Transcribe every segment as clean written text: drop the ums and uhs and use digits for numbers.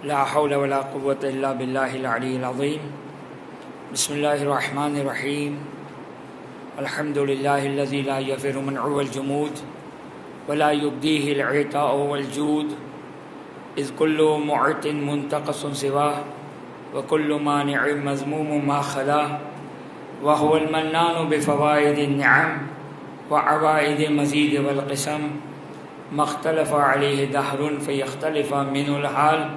لا حول ولا قوة إلا بالله العلي العظيم. بسم الله الرحمن الرحيم. الحمد لله الذي لا يفر منعه الجمود ولا يبديه العطاء والجود، إذ كل معت منتقص سواه وكل مانع مذموم ما خلاه، وهو المنان بفوائد النعم وعوائد مزيد والقسم، ما اختلف عليه دهر فيختلف منه الحال،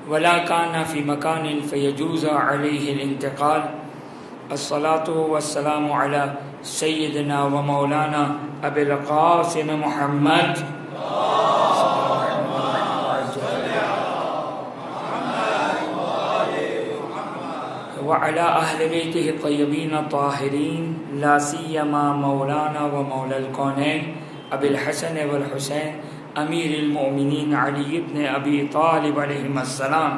ولا كان في مكان فيجوز عليه الانتقال. الصلاة والسلام على سيدنا ومولانا أبي القاسم محمد وعلى أهل بيته الطيبين الطاهرين، لا سيما مولانا ومولى الكونين أبي الحسن والحسين امیر المؤمنین علی ابن ابی طالب علیہم السلام.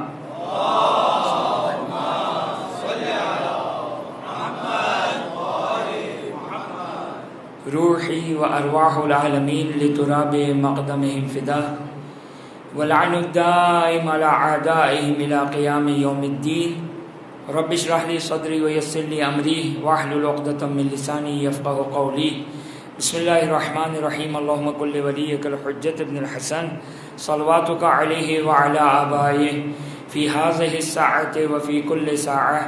روحی و ارواح العالمین لتراب مقدمہم فدا، ولعن الدائم على اعدائهم الى قیام یوم الدین. رب اشرح لی صدری ویسر لی امری واحلل عقدۃ من لسانی یفقهوا قولی. بسم اللہ الرحمن الرحیم. اللہم کل ولیک الحجت ابن الحسن صلواتک علیہ وعلی آبائہ فی هذه الساعة وفی کل ساعة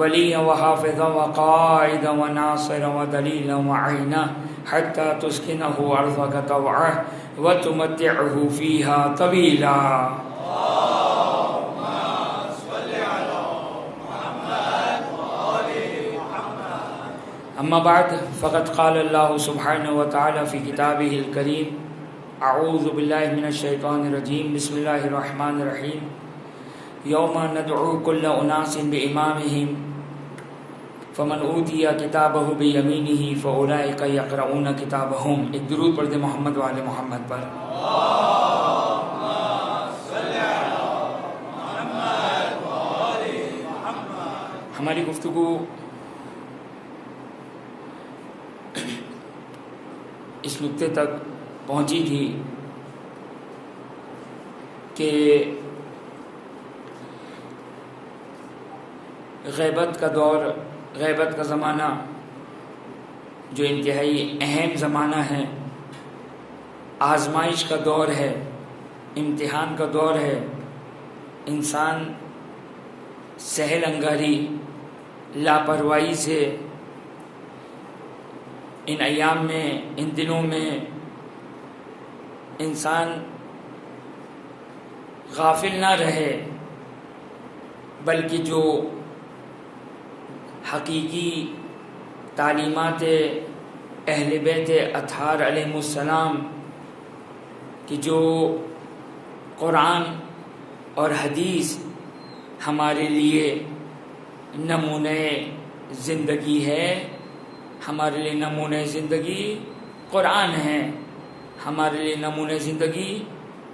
ولیا وحافظا وقائدا وناصرا ودلیلا وعینا حتی تسکنہ ارضک طوعا وتمتعہ فیہا طویلا. اما بعد فقد قال اللہ سبحانہ وتعالی فی کتابہ الکریم: اعوذ باللہ من الشیطان الرجیم، بسم اللہ الرحمن الرحیم. یوم ندعو کل اناس بامامہم فمن اوتی کتابہ بیمینہ فاولئک یقرؤون کتابہم. ایک درود پڑھ دے محمد و آل محمد پر. ہماری گفتگو اس نقطے تک پہنچی تھی کہ غیبت کا دور، غیبت کا زمانہ جو انتہائی اہم زمانہ ہے، آزمائش کا دور ہے، امتحان کا دور ہے. انسان سہل انگاری، لاپرواہی سے ان ایام میں، ان دنوں میں انسان غافل نہ رہے، بلکہ جو حقیقی تعلیمات اہل بیت اطہار علیہ السلام کی جو قرآن اور حدیث ہمارے لیے نمونۂ زندگی ہے، ہمارے لیے نمونۂ زندگی قرآن ہے، ہمارے لیے نمونۂ زندگی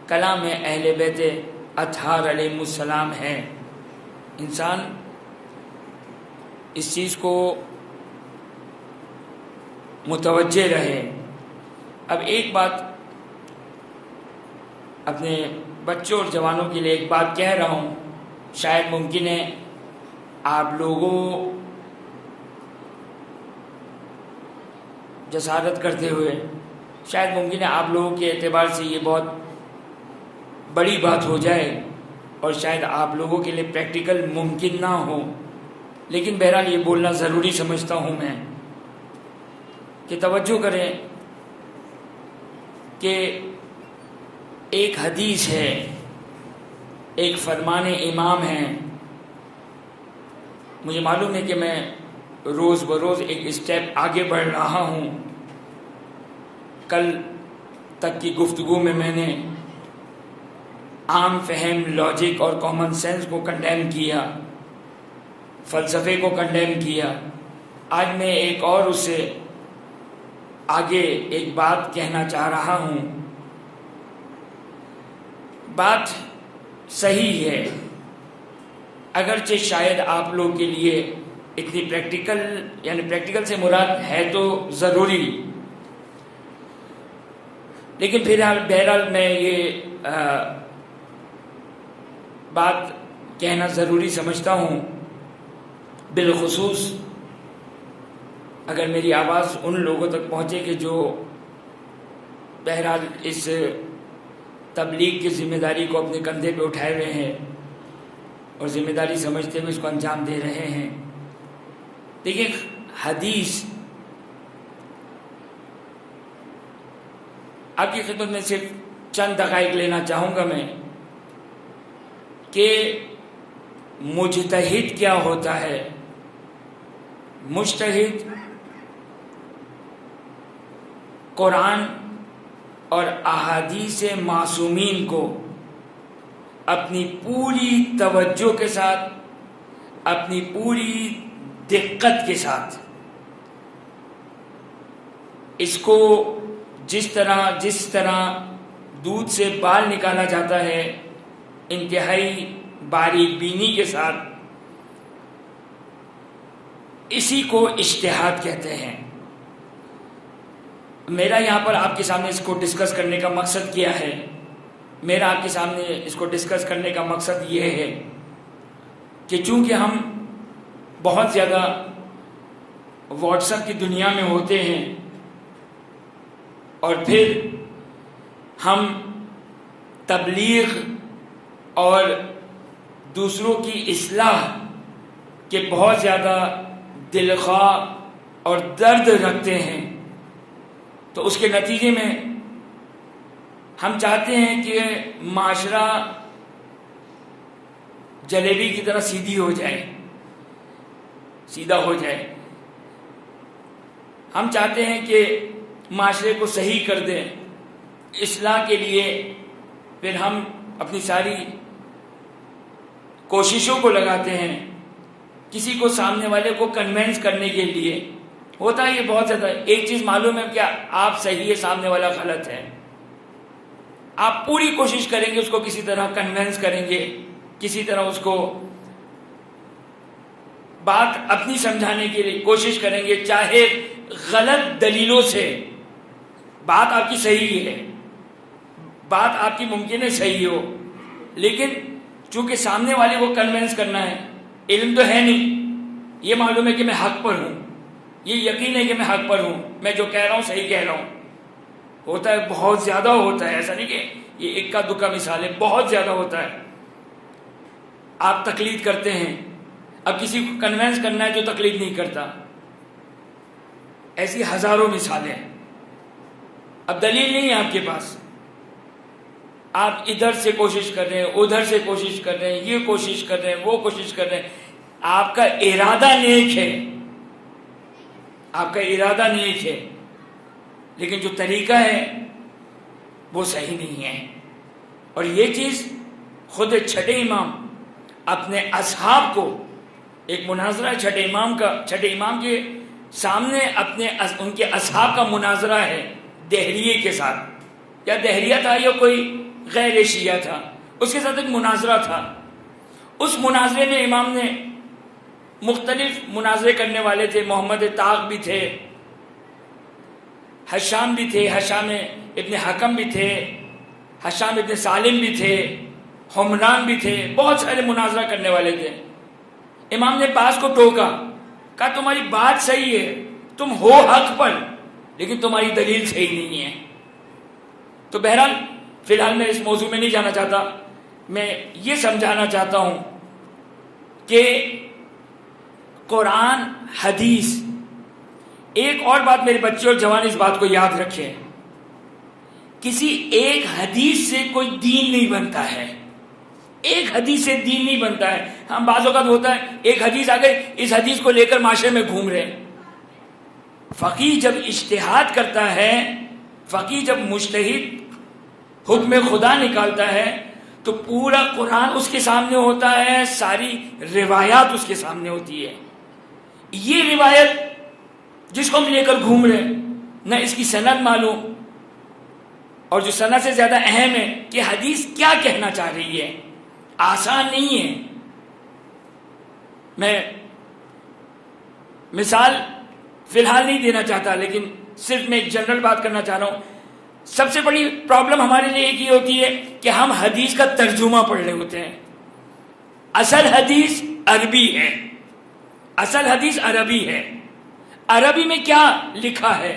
کلام اہل بیت اطہار علیہ السلام ہے. انسان اس چیز کو متوجہ رہے. اب ایک بات اپنے بچوں اور جوانوں کے لیے ایک بات کہہ رہا ہوں، شاید ممکن ہے آپ لوگوں جسارت کرتے ہوئے، شاید ممکن ہے آپ لوگوں کے اعتبار سے یہ بہت بڑی بات ہو جائے اور شاید آپ لوگوں کے لیے پریکٹیکل ممکن نہ ہو، لیکن بہرحال یہ بولنا ضروری سمجھتا ہوں میں کہ توجہ کریں کہ ایک حدیث ہے، ایک فرمان امام ہے. مجھے معلوم ہے کہ میں روز بروز ایک اسٹیپ آگے بڑھ رہا ہوں. کل تک کی گفتگو میں نے عام فہم، لاجک اور کامن سینس کو کنڈیم کیا، فلسفے کو کنڈیم کیا. آج میں ایک اور اس سے آگے ایک بات کہنا چاہ رہا ہوں. بات صحیح ہے، اگرچہ شاید آپ لوگ کے لیے اتنی پریکٹیکل، یعنی پریکٹیکل سے مراد ہے تو ضروری، لیکن بہرحال میں یہ بات کہنا ضروری سمجھتا ہوں، بالخصوص اگر میری آواز ان لوگوں تک پہنچے کہ جو بہرحال اس تبلیغ کی ذمہ داری کو اپنے کندھے پہ اٹھائے ہوئے ہیں اور ذمہ داری سمجھتے ہوئے اس کو انجام دے رہے ہیں۔ دیکھیں، حدیث آپ کی خدمت میں صرف چند دقائق لینا چاہوں گا میں کہ مجتہد کیا ہوتا ہے۔ مجتہد قرآن اور احادیث معصومین کو اپنی پوری توجہ کے ساتھ، اپنی پوری دقت کے ساتھ اس کو جس طرح دودھ سے بال نکالا جاتا ہے انتہائی باریک بینی کے ساتھ، اسی کو اجتہاد کہتے ہیں۔ میرا یہاں پر آپ کے سامنے اس کو ڈسکس کرنے کا مقصد کیا ہے؟ میرا آپ کے سامنے اس کو ڈسکس کرنے کا مقصد یہ ہے کہ چونکہ ہم بہت زیادہ واٹس ایپ کی دنیا میں ہوتے ہیں اور پھر ہم تبلیغ اور دوسروں کی اصلاح کے بہت زیادہ دلخواہ اور درد رکھتے ہیں، تو اس کے نتیجے میں ہم چاہتے ہیں کہ معاشرہ جلیبی کی طرح سیدھا ہو جائے۔ ہم چاہتے ہیں کہ معاشرے کو صحیح کر دیں۔ اصلاح کے لیے پھر ہم اپنی ساری کوششوں کو لگاتے ہیں، کسی کو سامنے والے کو کنونس کرنے کے لیے۔ ہوتا ہے یہ بہت زیادہ، ایک چیز معلوم ہے کہ آپ صحیح ہے، سامنے والا غلط ہے، آپ پوری کوشش کریں گے اس کو کسی طرح کنونس کریں گے، کسی طرح اس کو بات اپنی سمجھانے کی کوشش کریں گے، چاہے غلط دلیلوں سے۔ بات آپ کی صحیح ہے، بات آپ کی ممکن ہے صحیح ہو، لیکن چونکہ سامنے والے کو کنونس کرنا ہے، علم تو ہے نہیں، یہ معلوم ہے کہ میں حق پر ہوں، یہ یقین ہے کہ میں حق پر ہوں، میں جو کہہ رہا ہوں صحیح کہہ رہا ہوں۔ ہوتا ہے، بہت زیادہ ہوتا ہے، ایسا نہیں کہ یہ اکا دکا مثال ہے، بہت زیادہ ہوتا ہے۔ آپ تقلید کرتے ہیں، اب کسی کو کنونس کرنا ہے جو تقلید نہیں کرتا، ایسی ہزاروں مثالیں۔ اب دلیل نہیں ہے آپ کے پاس، آپ ادھر سے کوشش کر رہے ہیں، ادھر سے کوشش کر رہے ہیں، یہ کوشش کر رہے ہیں، وہ کوشش کر رہے ہیں، آپ کا ارادہ نیک ہے، آپ کا ارادہ نیک ہے، لیکن جو طریقہ ہے وہ صحیح نہیں ہے۔ اور یہ چیز خود چھٹے امام اپنے اصحاب کو، ایک مناظرہ چھٹے امام کے سامنے ان کے اصحاب کا مناظرہ ہے دہریے کے ساتھ، یا دہریہ تھا یا کوئی غیر شیعہ تھا، اس کے ساتھ ایک مناظرہ تھا۔ اس مناظرے میں امام نے مختلف مناظرے کرنے والے تھے، محمد طاق بھی تھے، حشام بھی تھے، حشام ابن حکم بھی تھے، حشام ابن سالم بھی تھے، حمران بھی تھے، بہت سارے مناظرہ کرنے والے تھے۔ امام نے بعض کو ٹوکا، کہا تمہاری بات صحیح ہے، تم ہو حق پر، لیکن تمہاری دلیل صحیح نہیں ہے۔ تو بہرحال فی الحال میں اس موضوع میں نہیں جانا چاہتا، میں یہ سمجھانا چاہتا ہوں کہ قرآن حدیث، ایک اور بات میرے بچے اور جوان اس بات کو یاد رکھیں، کسی ایک حدیث سے کوئی دین نہیں بنتا ہے، ایک حدیث سے دین نہیں بنتا ہے۔ ہم بعض اوقات ہوتا ہے ایک حدیث آ گئی، اس حدیث کو لے کر معاشرے میں گھوم رہے ہیں۔ فقیہ جب اجتہاد کرتا ہے، فقیہ جب مجتہد حکم خدا نکالتا ہے تو پورا قرآن اس کے سامنے ہوتا ہے، ساری روایات اس کے سامنے ہوتی ہے۔ یہ روایت جس کو ہم لے کر گھوم رہے ہیں، نہ اس کی سند معلوم، اور جو سند سے زیادہ اہم ہے کہ حدیث کیا کہنا چاہ رہی ہے، آسان نہیں ہے۔ میں مثال فی الحال نہیں دینا چاہتا، لیکن صرف میں ایک جنرل بات کرنا چاہ رہا ہوں۔ سب سے بڑی پرابلم ہمارے لیے ایک یہ ہوتی ہے کہ ہم حدیث کا ترجمہ پڑھ رہے ہوتے ہیں، اصل حدیث عربی ہے، اصل حدیث عربی ہے. عربی میں کیا لکھا ہے،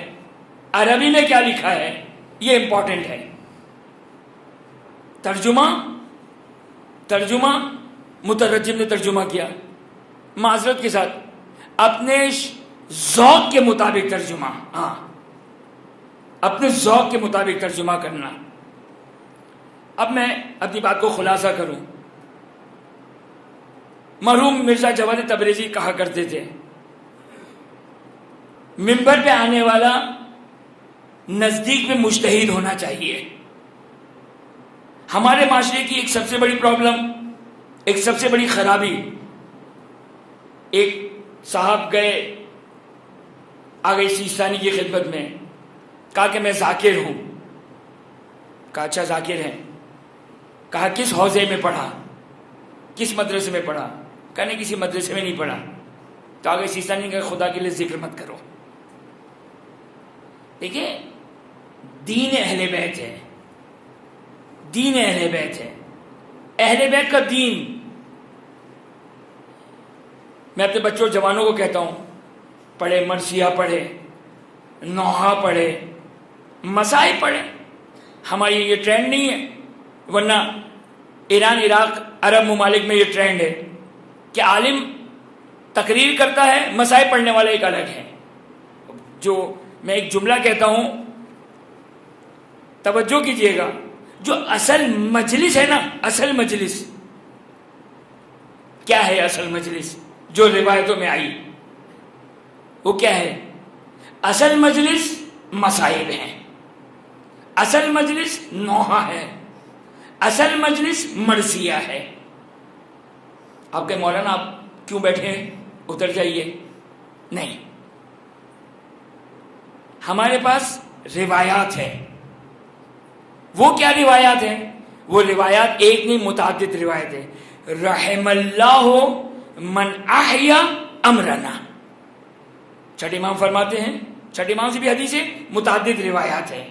عربی میں کیا لکھا ہے، یہ امپورٹنٹ ہے. ترجمہ مترجم نے ترجمہ کیا، معذرت کے ساتھ اپنے ذوق کے مطابق ترجمہ، ہاں اپنے ذوق کے مطابق ترجمہ کرنا. اب میں اپنی بات کو خلاصہ کروں. مرحوم مرزا جواد تبریزی کہا کرتے تھے منبر پہ آنے والا نزدیک میں مجتہد ہونا چاہیے. ہمارے معاشرے کی ایک سب سے بڑی پرابلم، ایک سب سے بڑی خرابی، ایک صاحب آ گئے سیستانی کی خدمت میں، کہا کہ میں ذاکر ہوں. کہا اچھا ذاکر ہے. کہا کس حوزے میں پڑھا، کس مدرسے میں پڑھا؟ کہا نہیں کسی مدرسے میں نہیں پڑھا. تو آگے سیستانی کہ خدا کے لیے ذکر مت کرو. دیکھیں دین اہل بیت ہے، دین اہل بیت ہے، اہل بیت کا دین. میں اپنے بچوں جوانوں کو کہتا ہوں پڑھے، مرثیہ پڑھے، نوحہ پڑھے، مسائل پڑھے. ہماری یہ ٹرینڈ نہیں ہے، ورنہ ایران، عراق، عرب ممالک میں یہ ٹرینڈ ہے کہ عالم تقریر کرتا ہے، مسائل پڑھنے والا ایک الگ ہے. جو میں ایک جملہ کہتا ہوں، توجہ کیجئے گا، جو اصل مجلس ہے نا، اصل مجلس کیا ہے؟ اصل مجلس جو روایتوں میں آئی وہ کیا ہے؟ اصل مجلس مسائل ہیں، اصل مجلس نوحہ ہے، اصل مجلس مرثیہ ہے. آپ کہ مولانا آپ کیوں بیٹھے ہیں، اتر جائیے. نہیں، ہمارے پاس روایات ہے. وہ کیا روایات ہیں؟ وہ روایات ایک نہیں متعدد روایت ہے. رحم اللہ من احیا امرنا، چھٹے امام فرماتے ہیں، چھٹے امام سے بھی حدیث ہے، متعدد روایات ہے.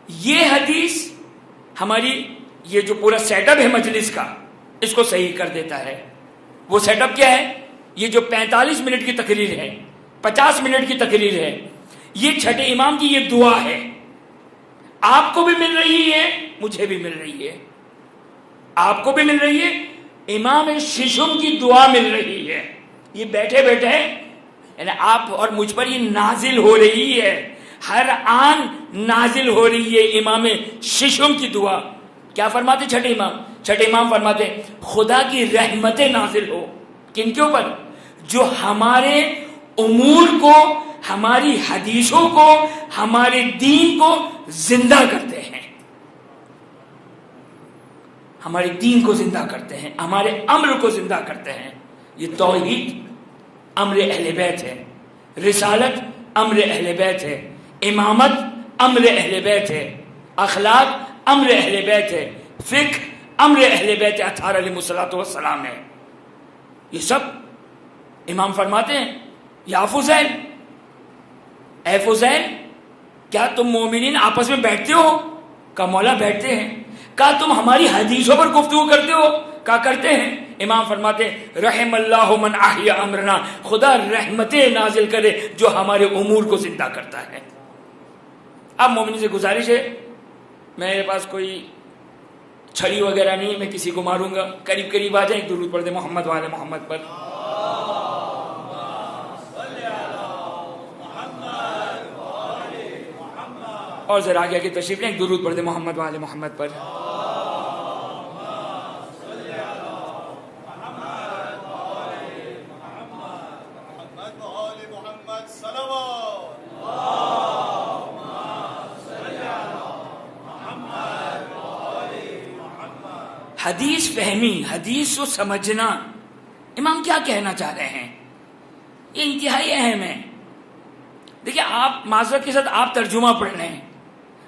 یہ حدیث ہماری یہ جو پورا سیٹ اپ ہے مجلس کا، اس کو صحیح کر دیتا ہے. وہ سیٹ اپ کیا ہے؟ یہ جو 45 منٹ کی تقریر ہے، 50 منٹ کی تقریر ہے، یہ چھٹے امام کی یہ دعا ہے. آپ کو بھی مل رہی ہے، مجھے بھی مل رہی ہے، آپ کو بھی مل رہی ہے، امام ششم کی دعا مل رہی ہے. یہ بیٹھے بیٹھے یعنی آپ اور مجھ پر یہ نازل ہو رہی ہے، ہر آن نازل ہو رہی ہے امام ششم کی دعا. کیا فرماتے چھٹے امام؟ چھٹے امام فرماتے خدا کی رحمتیں نازل ہو کن کے اوپر؟ جو ہمارے امور کو، ہماری حدیثوں کو، ہمارے دین کو زندہ کرتے ہیں، ہمارے دین کو زندہ کرتے ہیں، ہمارے امر کو زندہ کرتے ہیں. یہ توحید امر اہل بیت ہے، رسالت امر اہل بیت ہے، امامت امر اہل بیت ہے، اخلاق امر اہل بیت ہے، فقہ امر اہل بیت اطہار علیہ الصلوۃ والسلام ہے. یہ سب امام فرماتے ہیں یا فضیل، اے فضیل کیا تم مومنین آپس میں بیٹھتے ہو؟ کہا مولا بیٹھتے ہیں. کہا تم ہماری حدیثوں پر گفتگو کرتے ہو؟ کہا کرتے ہیں. امام فرماتے رحم اللہ من احیا امرنا، خدا رحمتیں نازل کرے جو ہمارے امور کو زندہ کرتا ہے. اب مومنین سے گزارش ہے، میرے پاس کوئی چھڑی وغیرہ نہیں، میں کسی کو ماروں گا، قریب قریب آ جائیں، درود پڑھ دیں محمد والے محمد پر. اور ذرا آگے کی تشریف لیں، درود پڑھ دیں محمد والے محمد پر. حدیث فہمی، حدیث کو سمجھنا، امام کیا کہنا چاہ رہے ہیں، یہ انتہائی اہم ہے. دیکھیں آپ معذرت کے ساتھ آپ ترجمہ پڑھ رہے ہیں،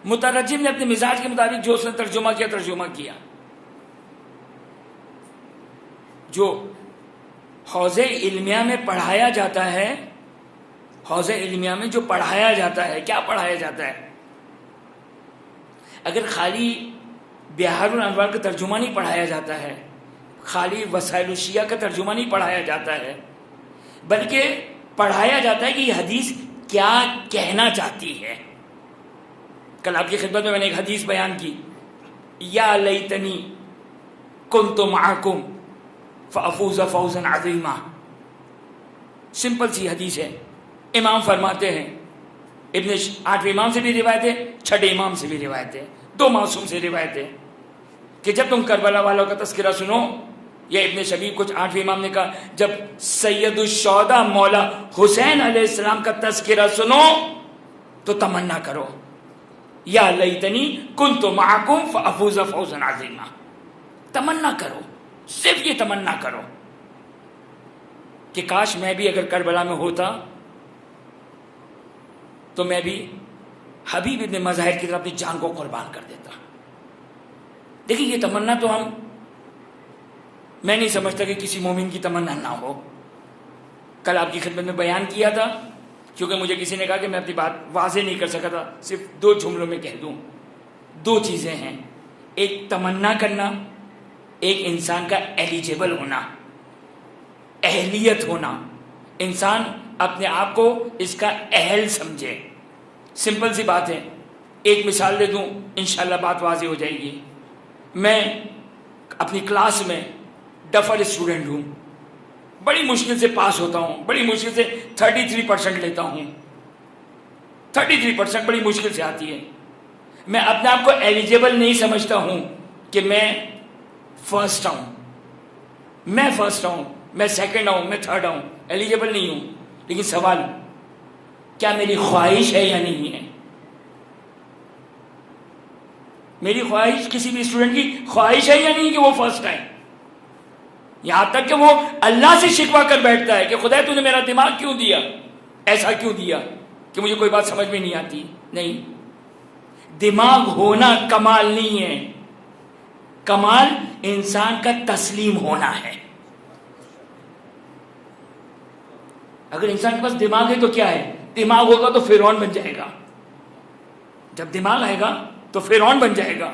مترجم نے اپنے مزاج کے مطابق جو اس نے ترجمہ کیا. جو حوض علمیہ میں پڑھایا جاتا ہے، حوض علمیہ میں جو پڑھایا جاتا ہے، کیا پڑھایا جاتا ہے؟ اگر خالی بہار الانوار کا ترجمہ نہیں پڑھایا جاتا ہے، خالی وسائل الشیعہ کا ترجمہ نہیں پڑھایا جاتا ہے، بلکہ پڑھایا جاتا ہے کہ یہ حدیث کیا کہنا چاہتی ہے۔ کل آپ کی خدمت میں نے ایک حدیث بیان کی، یا لیتنی کنت معکم فافوز فوزا عظیما، سمپل سی حدیث ہے۔ امام فرماتے ہیں، ابن 8ویں امام سے بھی روایت ہے، 6 امام سے بھی روایت ہے، 2 معصوم سے روایت ہے کہ جب تم کربلا والوں کا تذکرہ سنو، یا ابن شبیب کچھ 8ویں امام نے کہا جب سید الشہداء مولا حسین علیہ السلام کا تذکرہ سنو تو تمنا کرو، یا لیتنی کنت معکم فافوز فوزا عظیما، تمنا کرو، صرف یہ تمنا کرو کہ کاش میں بھی اگر کربلا میں ہوتا تو میں بھی حبیب ابن مظاہر کی طرف اپنی جان کو قربان کر دیتا۔ دیکھیں یہ تمنا تو میں نہیں سمجھتا کہ کسی مومن کی تمنا نہ ہو۔ کل آپ کی خدمت میں بیان کیا تھا، کیونکہ مجھے کسی نے کہا کہ میں اپنی بات واضح نہیں کر سکا تھا، صرف 2 جملوں میں کہہ دوں۔ 2 چیزیں ہیں، ایک تمنا کرنا، ایک انسان کا ایلیجیبل ہونا، اہلیت ہونا، انسان اپنے آپ کو اس کا اہل سمجھے۔ سمپل سی بات ہے، ایک مثال دے دوں، انشاءاللہ بات واضح ہو جائے گی۔ میں اپنی کلاس میں ڈفر اسٹوڈنٹ ہوں، بڑی مشکل سے پاس ہوتا ہوں، بڑی مشکل سے 33% لیتا ہوں، 33% بڑی مشکل سے آتی ہے۔ میں اپنے آپ کو ایلیجیبل نہیں سمجھتا ہوں کہ میں فرسٹ آؤں، میں فرسٹ آؤں، میں سیکنڈ آؤں، میں تھرڈ آؤں، ایلیجیبل نہیں ہوں۔ لیکن سوال، کیا میری خواہش ہے یا نہیں ہے؟ میری خواہش، کسی بھی اسٹوڈنٹ کی خواہش ہے یا نہیں کہ وہ فرسٹ آئے؟ یہاں تک کہ وہ اللہ سے شکوہ کر بیٹھتا ہے کہ خدا تو نے میرا دماغ کیوں دیا، ایسا کیوں دیا کہ مجھے کوئی بات سمجھ میں نہیں آتی۔ نہیں، دماغ ہونا کمال نہیں ہے، کمال انسان کا تسلیم ہونا ہے۔ اگر انسان کے پاس دماغ ہے تو کیا ہے؟ دماغ ہوگا تو فرعون بن جائے گا، جب دماغ آئے گا تو فرعون بن جائے گا،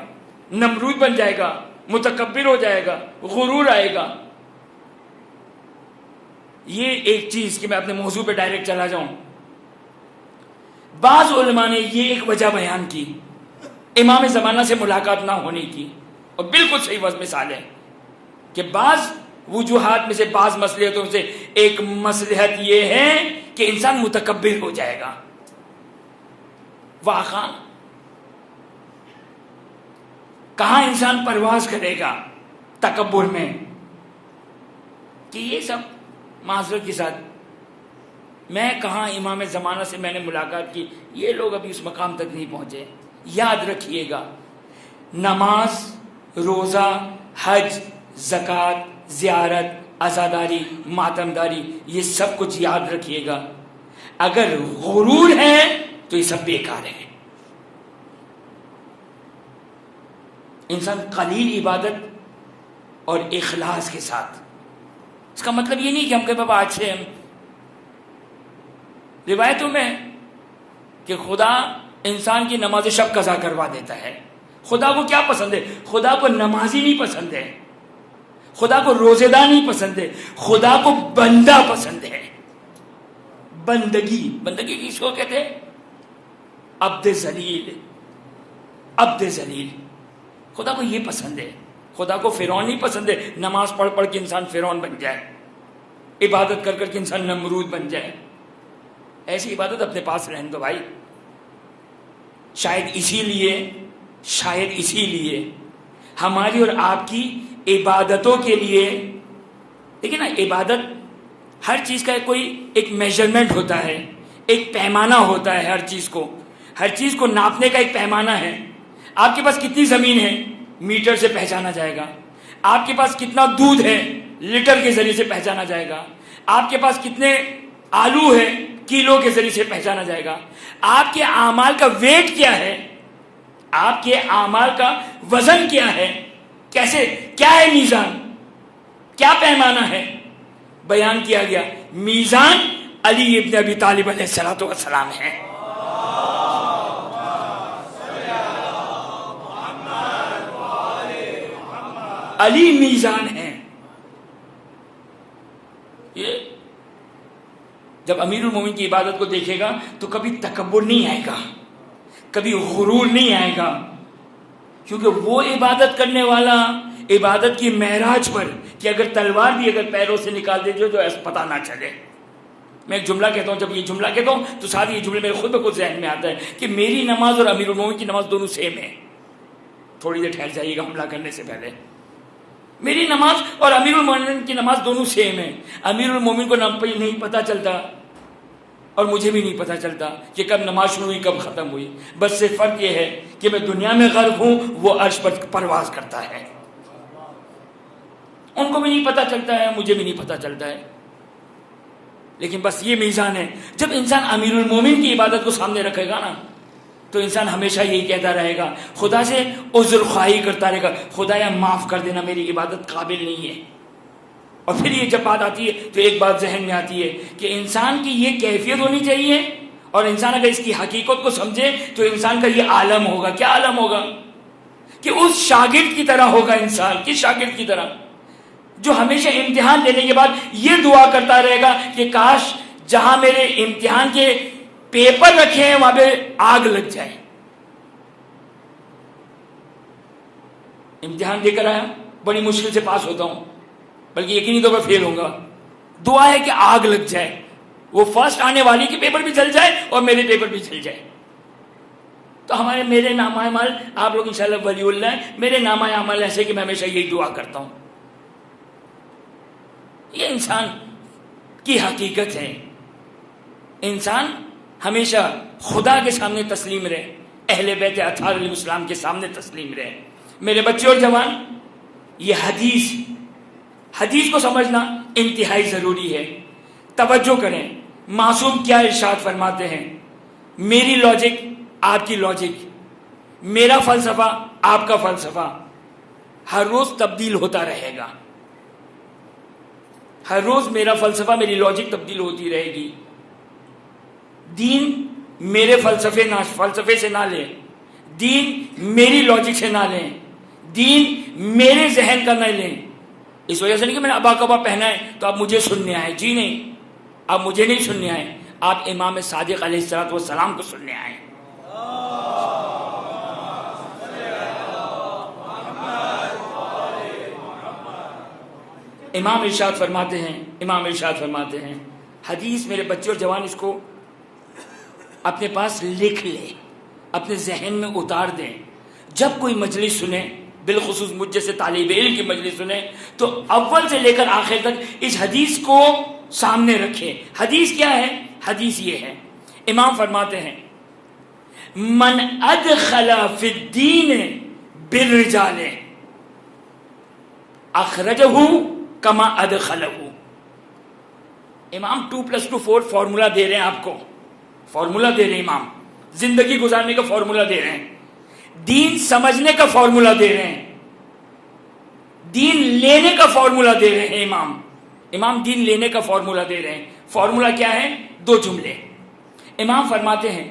نمرود بن جائے گا، متکبر ہو جائے گا، غرور آئے گا۔ یہ ایک چیز کہ میں اپنے موضوع پہ ڈائریکٹ چلا جاؤں، بعض علماء نے یہ ایک وجہ بیان کی امام زمانہ سے ملاقات نہ ہونے کی، اور بالکل صحیح مثال ہے کہ بعض وجوہات میں سے، بعض مصلحتوں سے ایک مصلحت یہ ہے کہ انسان متکبر ہو جائے گا۔ واقعا کہاں انسان پرواز کرے گا تکبر میں، کہ یہ سب معذرت کے ساتھ میں کہاں امام زمانہ سے میں نے ملاقات کی، یہ لوگ ابھی اس مقام تک نہیں پہنچے۔ یاد رکھیے گا، نماز، روزہ، حج، زکوٰۃ، زیارت، عزاداری، ماتمداری، یہ سب کچھ یاد رکھیے گا۔ اگر غرور ہے تو یہ سب بیکار ہے۔ انسان قلیل عبادت اور اخلاص کے ساتھ، اس کا مطلب یہ نہیں کہ ہم کہ بابا آج سے ہم روایتوں میں کہ خدا انسان کی نماز شب قضا کروا دیتا ہے۔ خدا کو کیا پسند ہے؟ خدا کو نمازی نہیں پسند ہے، خدا کو روزے دار نہیں پسند ہے، خدا کو بندہ پسند ہے۔ بندگی کس کو کہتے ہیں؟ عبد ذلیل، عبد ذلیل، خدا کو یہ پسند ہے۔ خدا کو فرعون نہیں پسند ہے، نماز پڑھ پڑھ کے انسان فرعون بن جائے، عبادت کر کر کے انسان نمرود بن جائے۔ ایسی عبادت اپنے پاس رہنے دو بھائی۔ شاید اسی لیے ہماری اور آپ کی عبادتوں کے لیے، دیکھیں نا، عبادت ہر چیز کا کوئی ایک میجرمنٹ ہوتا ہے، ایک پیمانہ ہوتا ہے۔ ہر چیز کو ناپنے کا ایک پیمانہ ہے۔ آپ کے پاس کتنی زمین ہے، میٹر سے پہچانا جائے گا۔ آپ کے پاس کتنا دودھ ہے، لیٹر کے ذریعے سے پہچانا جائے گا۔ آپ کے پاس کتنے آلو ہے، کلو کے ذریعے سے پہچانا جائے گا۔ آپ کے اعمال کا ویٹ کیا ہے، آپ کے اعمال کا وزن کیا ہے، کیسے، کیا ہے میزان، کیا پیمانہ ہے، بیان کیا گیا۔ میزان علی ابن ابی طالب علیہ الصلوۃ والسلام ہے۔ علی میزان ہے، یہ جب امیر المومنین کی عبادت کو دیکھے گا تو کبھی تکبر نہیں آئے گا، کبھی غرور نہیں آئے گا، کیونکہ وہ عبادت کرنے والا عبادت کی معراج پر کہ اگر تلوار بھی اگر پیروں سے نکال دے جو پتہ نہ چلے. میں ایک جملہ کہتا ہوں، جب یہ جملہ کہتا ہوں تو ساتھ یہ جملے میرے خود بخود ذہن میں آتا ہے کہ میری نماز اور امیر المومنین کی نماز دونوں سیم ہے. تھوڑی دیر ٹھہر جائیے گا حملہ کرنے سے پہلے. میری نماز اور امیر المومنین کی نماز دونوں سیم ہے. امیر المومنین کو نہیں پتہ چلتا اور مجھے بھی نہیں پتہ چلتا کہ کب نماز شروع ہوئی کب ختم ہوئی. بس صرف فرق یہ ہے کہ میں دنیا میں غرق ہوں، وہ عرش پر پرواز کرتا ہے. ان کو بھی نہیں پتہ چلتا ہے، مجھے بھی نہیں پتہ چلتا ہے. لیکن بس یہ میزان ہے. جب انسان امیر المومنین کی عبادت کو سامنے رکھے گا نا تو انسان ہمیشہ یہی کہتا رہے گا، خدا سے عذر خواہی کرتا رہے گا، خدایا معاف کر دینا، میری عبادت قابل نہیں ہے. اور پھر یہ جب بات آتی ہے تو ایک بات ذہن میں آتی ہے کہ انسان کی یہ کیفیت ہونی چاہیے، اور انسان اگر اس کی حقیقت کو سمجھے تو انسان کا یہ عالم ہوگا. کیا عالم ہوگا؟ کہ اس شاگرد کی طرح ہوگا انسان. کس شاگرد کی طرح؟ جو ہمیشہ امتحان دینے کے بعد یہ دعا کرتا رہے گا کہ کاش جہاں میرے امتحان کے پیپر رکھے ہیں وہاں پہ آگ لگ جائے. امتحان دے کر آیا، بڑی مشکل سے پاس ہوتا ہوں، بلکہ یقینی طور پر فیل ہوں گا. دعا ہے کہ آگ لگ جائے، وہ فرسٹ آنے والی کے پیپر بھی جل جائے اور میرے پیپر بھی جل جائے. تو میرے نامہ اعمال، آپ لوگ انشاءاللہ ولی اللہ ہیں، میرے نامہ اعمال ایسے کہ میں ہمیشہ یہی دعا کرتا ہوں. یہ انسان کی حقیقت ہے. انسان ہمیشہ خدا کے سامنے تسلیم رہے، اہل بیت اطہار علیہ السلام کے سامنے تسلیم رہے. میرے بچے اور جوان، یہ حدیث کو سمجھنا انتہائی ضروری ہے. توجہ کریں معصوم کیا ارشاد فرماتے ہیں. میری لاجک آپ کی لاجک، میرا فلسفہ آپ کا فلسفہ ہر روز تبدیل ہوتا رہے گا. ہر روز میرا فلسفہ، میری لاجک تبدیل ہوتی رہے گی. دین میرے فلسفے سے نہ لیں، دین میری لاجک سے نہ لیں، دین میرے ذہن کا نہ لیں. اس وجہ سے نہیں کہ میں نے ابا کبا پہنا ہے تو آپ مجھے سننے آئے. جی نہیں، آپ مجھے نہیں سننے آئے، آپ امام صادق علیہ السلام کو سننے آئے. امام ارشاد فرماتے ہیں حدیث، میرے بچے اور جوان اس کو اپنے پاس لکھ لیں، اپنے ذہن میں اتار دیں. جب کوئی مجلس سنیں، بالخصوص مجھ جیسے طالب علم کی مجلس سنیں، تو اول سے لے کر آخر تک اس حدیث کو سامنے رکھیں. حدیث کیا ہے؟ حدیث یہ ہے، امام فرماتے ہیں من ادخل فی الدین بالرجال اخرجہ کما ادخلہ. امام 2+2=4 فارمولا دے رہے ہیں آپ کو، فارمولا دے رہے ہیں امام، زندگی گزارنے کا فارمولا دے رہے ہیں، دین سمجھنے کا فارمولا دے رہے ہیں، دین لینے کا فارمولا دے رہے ہیں. امام دین لینے کا فارمولا دے رہے ہیں. فارمولا کیا ہے؟ 2 جملے. امام فرماتے ہیں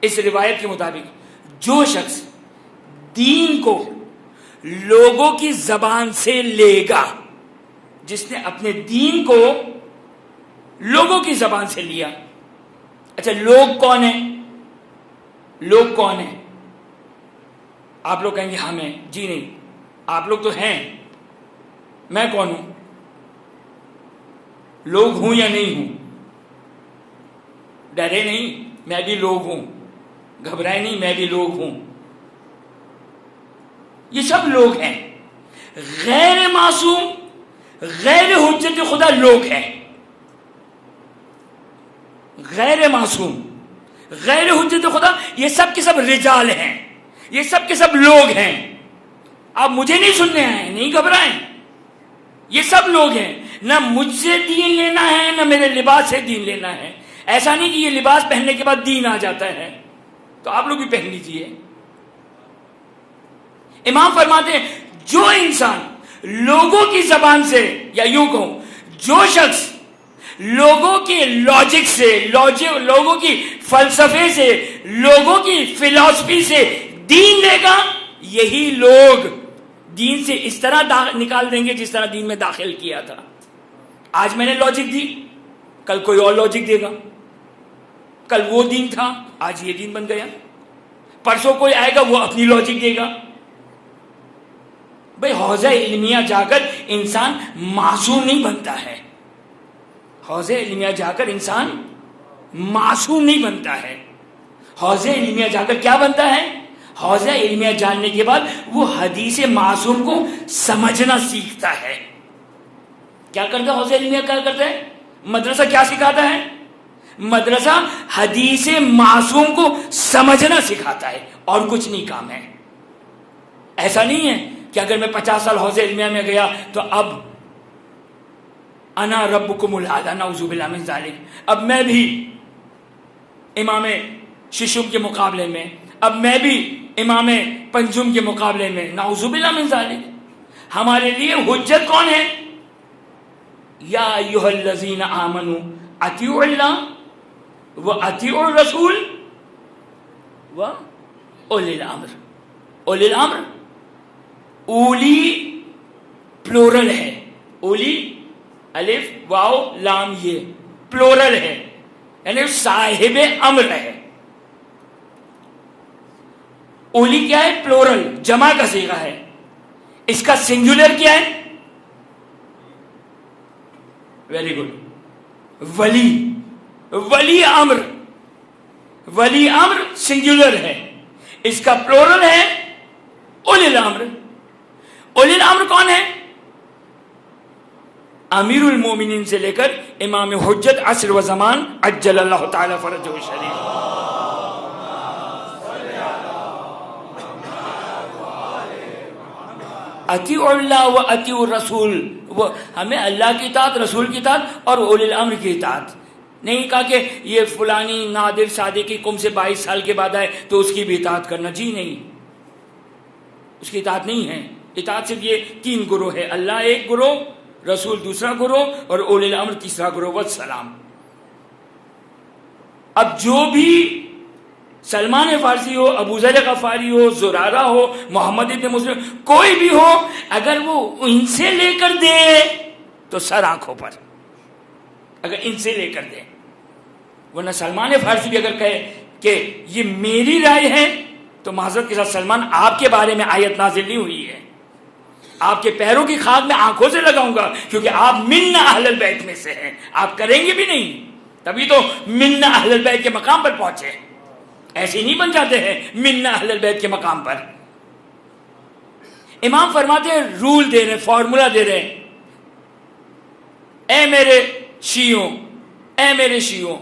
اس روایت کے مطابق جو شخص دین کو لوگوں کی زبان سے لے گا، جس نے اپنے دین کو لوگوں کی زبان سے لیا. اچھا لوگ کون ہیں؟ لوگ کون ہیں؟ آپ لوگ کہیں گے ہم ہیں. جی نہیں، آپ لوگ تو ہیں، میں کون ہوں؟ لوگ ہوں یا نہیں ہوں؟ ڈرے نہیں، میں بھی لوگ ہوں. گھبرائے نہیں، میں بھی لوگ ہوں. یہ سب لوگ ہیں. غیر معصوم، غیر حجت خدا لوگ ہیں. غیر معصوم، غیر حجت خدا، یہ سب کے سب رجال ہیں، یہ سب کے سب لوگ ہیں. آپ مجھے نہیں سننے آئے، نہیں گھبرائیں، یہ سب لوگ ہیں. نہ مجھ سے دین لینا ہے، نہ میرے لباس سے دین لینا ہے. ایسا نہیں کہ یہ لباس پہننے کے بعد دین آ جاتا ہے، تو آپ لوگ بھی پہن لیجئے. امام فرماتے ہیں جو انسان لوگوں کی زبان سے، یا یوں کہوں جو شخص لوگوں کے لاجک سے، لوگوں کی فلسفے سے، لوگوں کی فلسفی سے دین لے گا، یہی لوگ دین سے اس طرح نکال دیں گے جس طرح دین میں داخل کیا تھا. آج میں نے لاجک دی، کل کوئی اور لاجک دے گا. کل وہ دین تھا، آج یہ دین بن گیا. پرسوں کوئی آئے گا وہ اپنی لاجک دے گا. بھئی حوضہ علمیہ جا کر انسان معصوم نہیں بنتا ہے. حوضہ علمیہ جا کر انسان معصوم نہیں بنتا ہے. حوضہ علمیہ جا کر کیا بنتا ہے؟ حوضہ علمیہ جاننے کے بعد وہ حدیث معصوم کو سمجھنا سیکھتا ہے. کیا کرتا ہے حوضہ علمیہ؟ کیا کرتا ہے؟ مدرسہ کیا سکھاتا ہے؟ مدرسہ حدیث معصوم کو سمجھنا سکھاتا ہے، اور کچھ نہیں کام ہے. ایسا نہیں ہے کہ اگر میں 50 سال حوضہ علمیہ میں گیا تو اب انا ربکم الاعلی، نعوذ باللہ من ذالک، اب میں بھی امام ششم کے مقابلے میں، اب میں بھی امام پنجم کے مقابلے میں، نعوذ باللہ من ذالک. ہمارے لیے حجت کون ہے؟ یا ایھا الذین آمنوا اطیعوا اللہ واطیعوا الرسول واولی الامر. اولی الامر، اولی پلورل ہے. اولی الف واو لام یہ پلورل ہے، یعنی صاحب امر ہے. اولی کیا ہے؟ پلورل، جمع کا صیغہ ہے. اس کا سنگولر کیا ہے؟ ویری گڈ، ولی. ولی امر، ولی امر سنگولر ہے، اس کا پلورل ہے اولی الامر. اولی الامر کون ہے؟ امیر المومنین سے لے کر امام حجت عصر و زمان عجل اللہ تعالی فرجہ الشریف. اطیعوا اللہ و اطیعوا الرسول، وہ ہمیں اللہ کی اطاعت، رسول کی اطاعت اور اولی الامر کی اطاعت. نہیں کہا کہ یہ فلانی نادر صادقی کم سے 22 سال کے بعد آئے تو اس کی بھی اطاعت کرنا. جی نہیں، اس کی اطاعت نہیں ہے. اطاعت صرف یہ 3 گروہ ہے، اللہ ایک گروہ، رسول دوسرا گروہ، اور اولی الامر تیسرا گروہ. والسلام. اب جو بھی سلمان فارسی ہو، ابو ذر غفاری ہو، زرارہ ہو، محمد ابن مسلم، کوئی بھی ہو، اگر وہ ان سے لے کر دے تو سر آنکھوں پر، اگر ان سے لے کر دے. ورنہ سلمان فارسی بھی اگر کہے کہ یہ میری رائے ہے تو معذرت کے ساتھ سلمان، آپ کے بارے میں آیت نازل نہیں ہوئی ہے. آپ کے پیروں کی خاک میں آنکھوں سے لگاؤں گا، کیونکہ آپ من اہل البیت میں سے ہیں. آپ کریں گے بھی نہیں، تبھی تو من اہل البیت کے مقام پر پہنچے. ایسے نہیں بن جاتے ہیں من اہل البیت کے مقام پر. امام فرماتے ہیں، رول دے رہے، فارمولا دے رہے، اے میرے شیعوں، اے میرے شیعوں،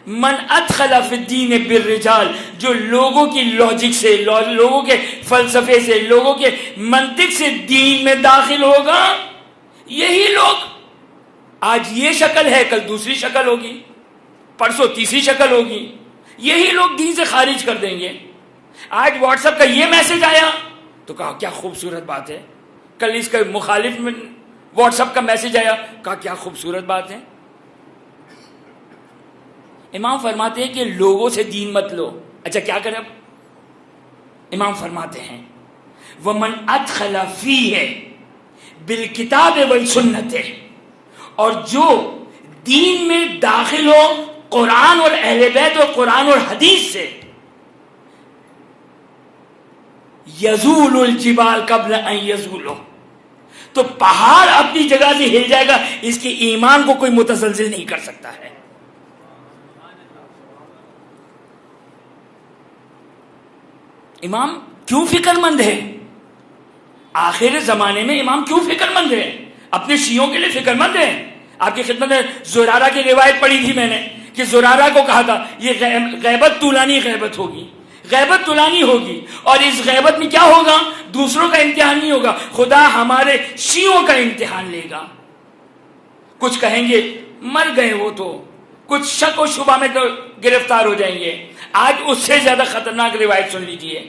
من ادخل فی الدین بالرجال، جو لوگوں کی لاجک سے، لوگوں کے فلسفے سے، لوگوں کے منطق سے دین میں داخل ہوگا، یہی لوگ، آج یہ شکل ہے کل دوسری شکل ہوگی، پرسوں تیسری شکل ہوگی، یہی لوگ دین سے خارج کر دیں گے. آج واٹس ایپ کا یہ میسج آیا تو کہا کیا خوبصورت بات ہے، کل اس کا مخالف میں واٹس ایپ کا میسج آیا، کہا کیا خوبصورت بات ہے. امام فرماتے ہیں کہ لوگوں سے دین مت لو. اچھا کیا کریں؟ امام فرماتے ہیں وَمَنْ أَدْخَلَ فِيهِ بِالْكِتَابِ وَالسُنَّةِ، اور جو دین میں داخل ہو قرآن اور اہل بیت اور قرآن اور حدیث سے، يَزُولُ الْجِبَالَ قَبْلَ أَنْ يَزُولُ، تو پہاڑ اپنی جگہ سے ہل جائے گا، اس کے ایمان کو کوئی متزلزل نہیں کر سکتا ہے. امام کیوں فکر مند ہے؟ آخر زمانے میں امام کیوں فکر مند ہے؟ اپنے شیعوں کے لیے فکر مند ہے. آپ کی خدمت میں زرارہ کی روایت پڑھی تھی میں نے کہ زرارہ کو کہا تھا یہ غیبت طولانی غیبت ہوگی، غیبت طولانی ہوگی، اور اس غیبت میں کیا ہوگا؟ دوسروں کا امتحان نہیں ہوگا، خدا ہمارے شیعوں کا امتحان لے گا. کچھ کہیں گے مر گئے وہ تو، کچھ شک و شبہ میں تو گرفتار ہو جائیں گے. آج اس سے زیادہ خطرناک روایت سن لیجئے.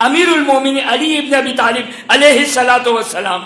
امیر المومنین علی ابن ابی طالب علیہ الصلوۃ والسلام،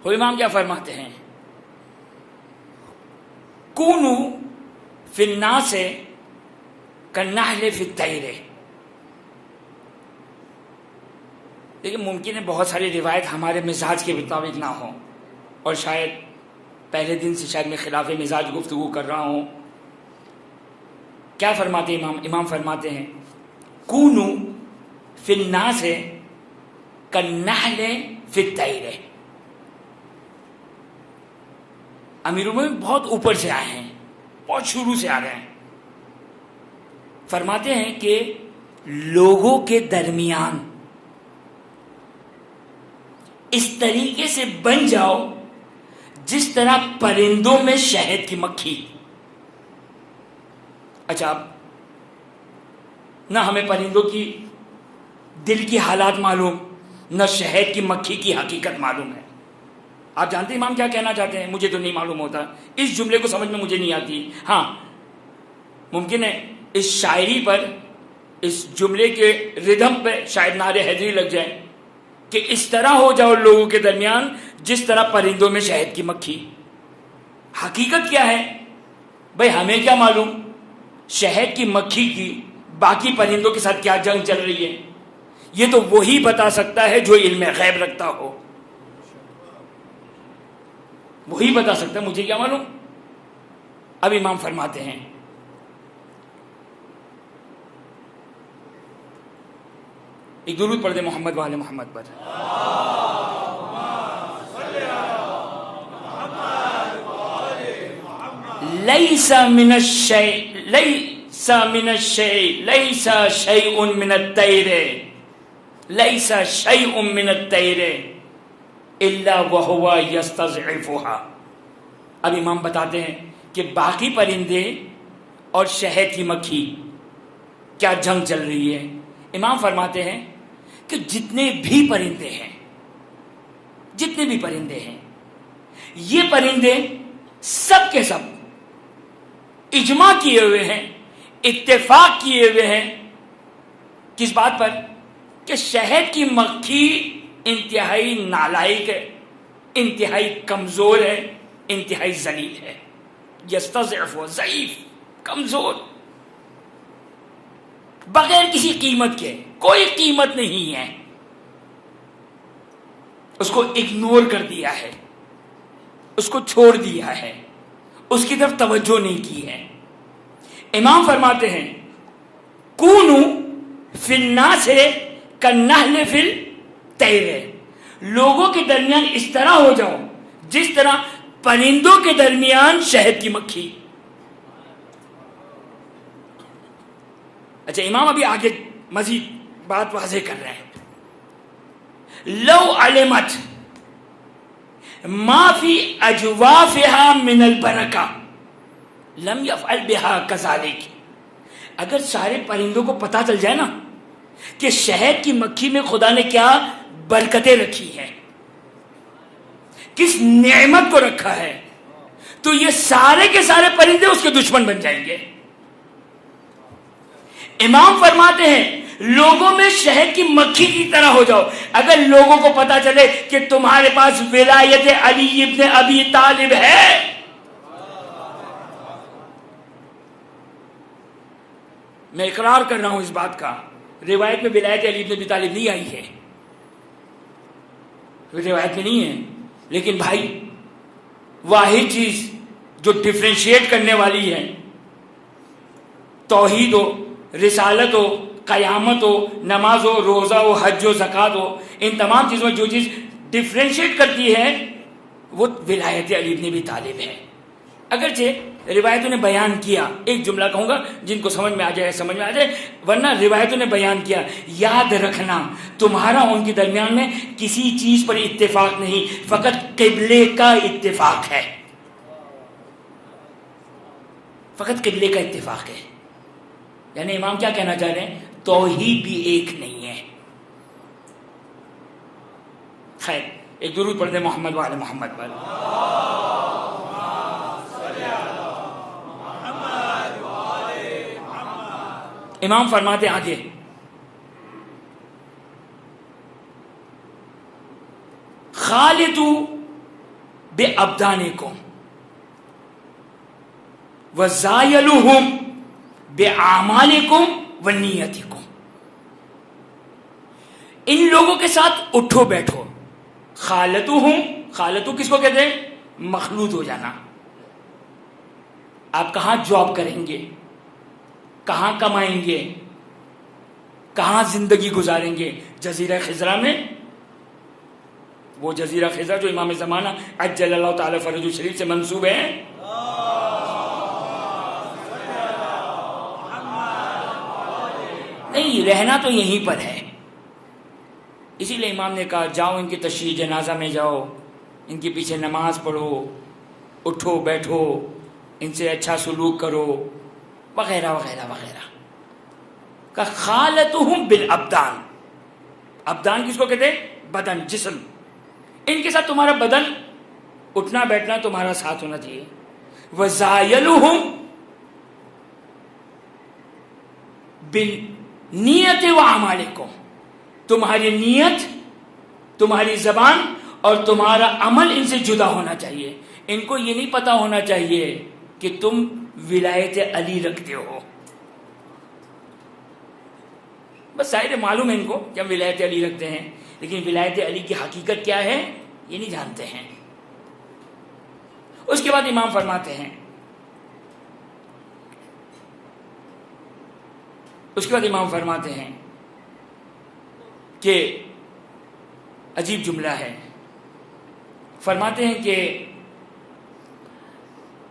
وہ امام کیا فرماتے ہیں؟ کونو فی الناس کالنحل فی الطیر. لیکن ممکن ہے بہت ساری روایت ہمارے مزاج کے مطابق نہ ہوں، اور شاید پہلے دن سے شاید میں خلاف مزاج گفتگو کر رہا ہوں. کیا فرماتے امام؟ امام فرماتے ہیں کونو فی الناس کالنحل فی الطیر. امیروں میں بہت اوپر سے آئے ہیں، بہت شروع سے آ رہے ہیں. فرماتے ہیں کہ لوگوں کے درمیان اس طریقے سے بن جاؤ جس طرح پرندوں میں شہد کی مکھی. اچھا، اب نہ ہمیں پرندوں کی دل کی حالات معلوم، نہ شہد کی مکھی کی حقیقت معلوم ہے. آپ جانتے ہیں امام کیا کہنا چاہتے ہیں؟ مجھے تو نہیں معلوم ہوتا، اس جملے کو سمجھ میں مجھے نہیں آتی. ہاں ممکن ہے اس شاعری پر، اس جملے کے ردھم پہ شاید نعرے حیدری لگ جائے کہ اس طرح ہو جاؤ لوگوں کے درمیان جس طرح پرندوں میں شہد کی مکھی. حقیقت کیا ہے بھائی؟ ہمیں کیا معلوم شہد کی مکھی کی باقی پرندوں کے ساتھ کیا جنگ چل رہی ہے؟ یہ تو وہی بتا سکتا ہے جو علم غیب رکھتا ہو، وہی بتا سکتا ہے، مجھے کیا معلوم. اب امام فرماتے ہیں ایک درود پڑھ دے محمد والے محمد پر. لیس من الشیء لیس من الشیء لیس شیء من الطیر لیس شیء من الطیر الا وهو یستضعفها. اب امام بتاتے ہیں کہ باقی پرندے اور شہد کی مکھی کیا جنگ چل رہی ہے. امام فرماتے ہیں کہ جتنے بھی پرندے ہیں یہ پرندے سب کے سب اجماع کیے ہوئے ہیں، اتفاق کیے ہوئے ہیں کس بات پر؟ کہ شہد کی مکھی انتہائی نالائق ہے، انتہائی کمزور ہے، انتہائی ذلیل ہے. یستضعف، ضعیف، کمزور، بغیر کسی قیمت کے، کوئی قیمت نہیں ہے، اس کو اگنور کر دیا ہے، اس کو چھوڑ دیا ہے، اس کی طرف توجہ نہیں کی ہے. امام فرماتے ہیں کونو فی الناس کالنحل فی الطیر. لوگوں کے درمیان اس طرح ہو جاؤ جس طرح پرندوں کے درمیان شہد کی مکھی. اچھا، امام ابھی آگے مزید بات واضح کر رہے ہیں. لو علمت ما فی اجوافها من البرکہ لم یفعل بها کذالک. اگر سارے پرندوں کو پتہ چل جائے نا کہ شہد کی مکھی میں خدا نے کیا برکتیں رکھی ہیں، کس نعمت کو رکھا ہے، تو یہ سارے کے سارے پرندے اس کے دشمن بن جائیں گے. امام فرماتے ہیں لوگوں میں شہد کی مکھی کی طرح ہو جاؤ. اگر لوگوں کو پتا چلے کہ تمہارے پاس ولایت علی ابن ابی طالب ہے، میں اقرار کر رہا ہوں اس بات کا، روایت میں ولایت علی ابن ابی طالب نہیں آئی ہے، روایت میں نہیں ہے. لیکن بھائی واحد چیز جو ڈفرینشیٹ کرنے والی ہے، توحید ہو، رسالت ہو، قیامت ہو، نماز ہو، روزہ ہو، حج ہو، زکوٰۃ ہو، ان تمام چیزوں میں جو چیز ڈفرینشیٹ کرتی ہے وہ ولایت علی ابن ابی طالب ہے. اگرچہ روایتوں نے بیان کیا، ایک جملہ کہوں گا جن کو سمجھ میں آ جائے سمجھ میں آ جائے، ورنہ روایتوں نے بیان کیا یاد رکھنا تمہارا ان کے درمیان میں کسی چیز پر اتفاق نہیں، فقط قبلے کا اتفاق ہے، فقط قبلے کا اتفاق ہے. یعنی امام کیا کہنا چاہ رہے ہیں؟ توحید بھی ایک نہیں ہے. خیر، ایک درود پڑھ دیں محمد وعلی محمد پر. امام فرماتے آگے خالدو بِأَبْدَانِكُمْ وَزَایَلُهُمْ بِأَعْمَالِكُمْ وَنِیَّتِكُمْ. ان لوگوں کے ساتھ اٹھو بیٹھو. خالتوہم، خالتو کس کو کہتے ہیں؟ مخلوط ہو جانا. آپ کہاں جاب کریں گے، کہاں کمائیں گے، کہاں زندگی گزاریں گے؟ جزیرہ خضرا میں. وہ جزیرہ خضرا جو امام زمانہ عجل اللہ تعالی فرجہ شریف سے منسوب ہے. نہیں، رہنا تو یہیں پر ہے. اسی لیے امام نے کہا جاؤ ان کی تشریح جنازہ میں جاؤ، ان کے پیچھے نماز پڑھو، اٹھو بیٹھو، ان سے اچھا سلوک کرو، وغیرہ وغیرہ وغیرہ. کہ خالتہم بالابدان. ابدان کس کو کہتے ہیں؟ بدن، جسم. ان کے ساتھ تمہارا بدن اٹھنا بیٹھنا تمہارا ساتھ ہونا چاہیے. وزایلہم بالنیت واعمالکم. تمہاری نیت، تمہاری زبان اور تمہارا عمل ان سے جدا ہونا چاہیے. ان کو یہ نہیں پتا ہونا چاہیے کہ تم ولایت علی رکھتے ہو. بس ظاہر معلوم ہے ان کو کہ ہم ولایت علی رکھتے ہیں، لیکن ولایت علی کی حقیقت کیا ہے یہ نہیں جانتے ہیں. اس کے بعد امام فرماتے ہیں کہ عجیب جملہ ہے. فرماتے ہیں کہ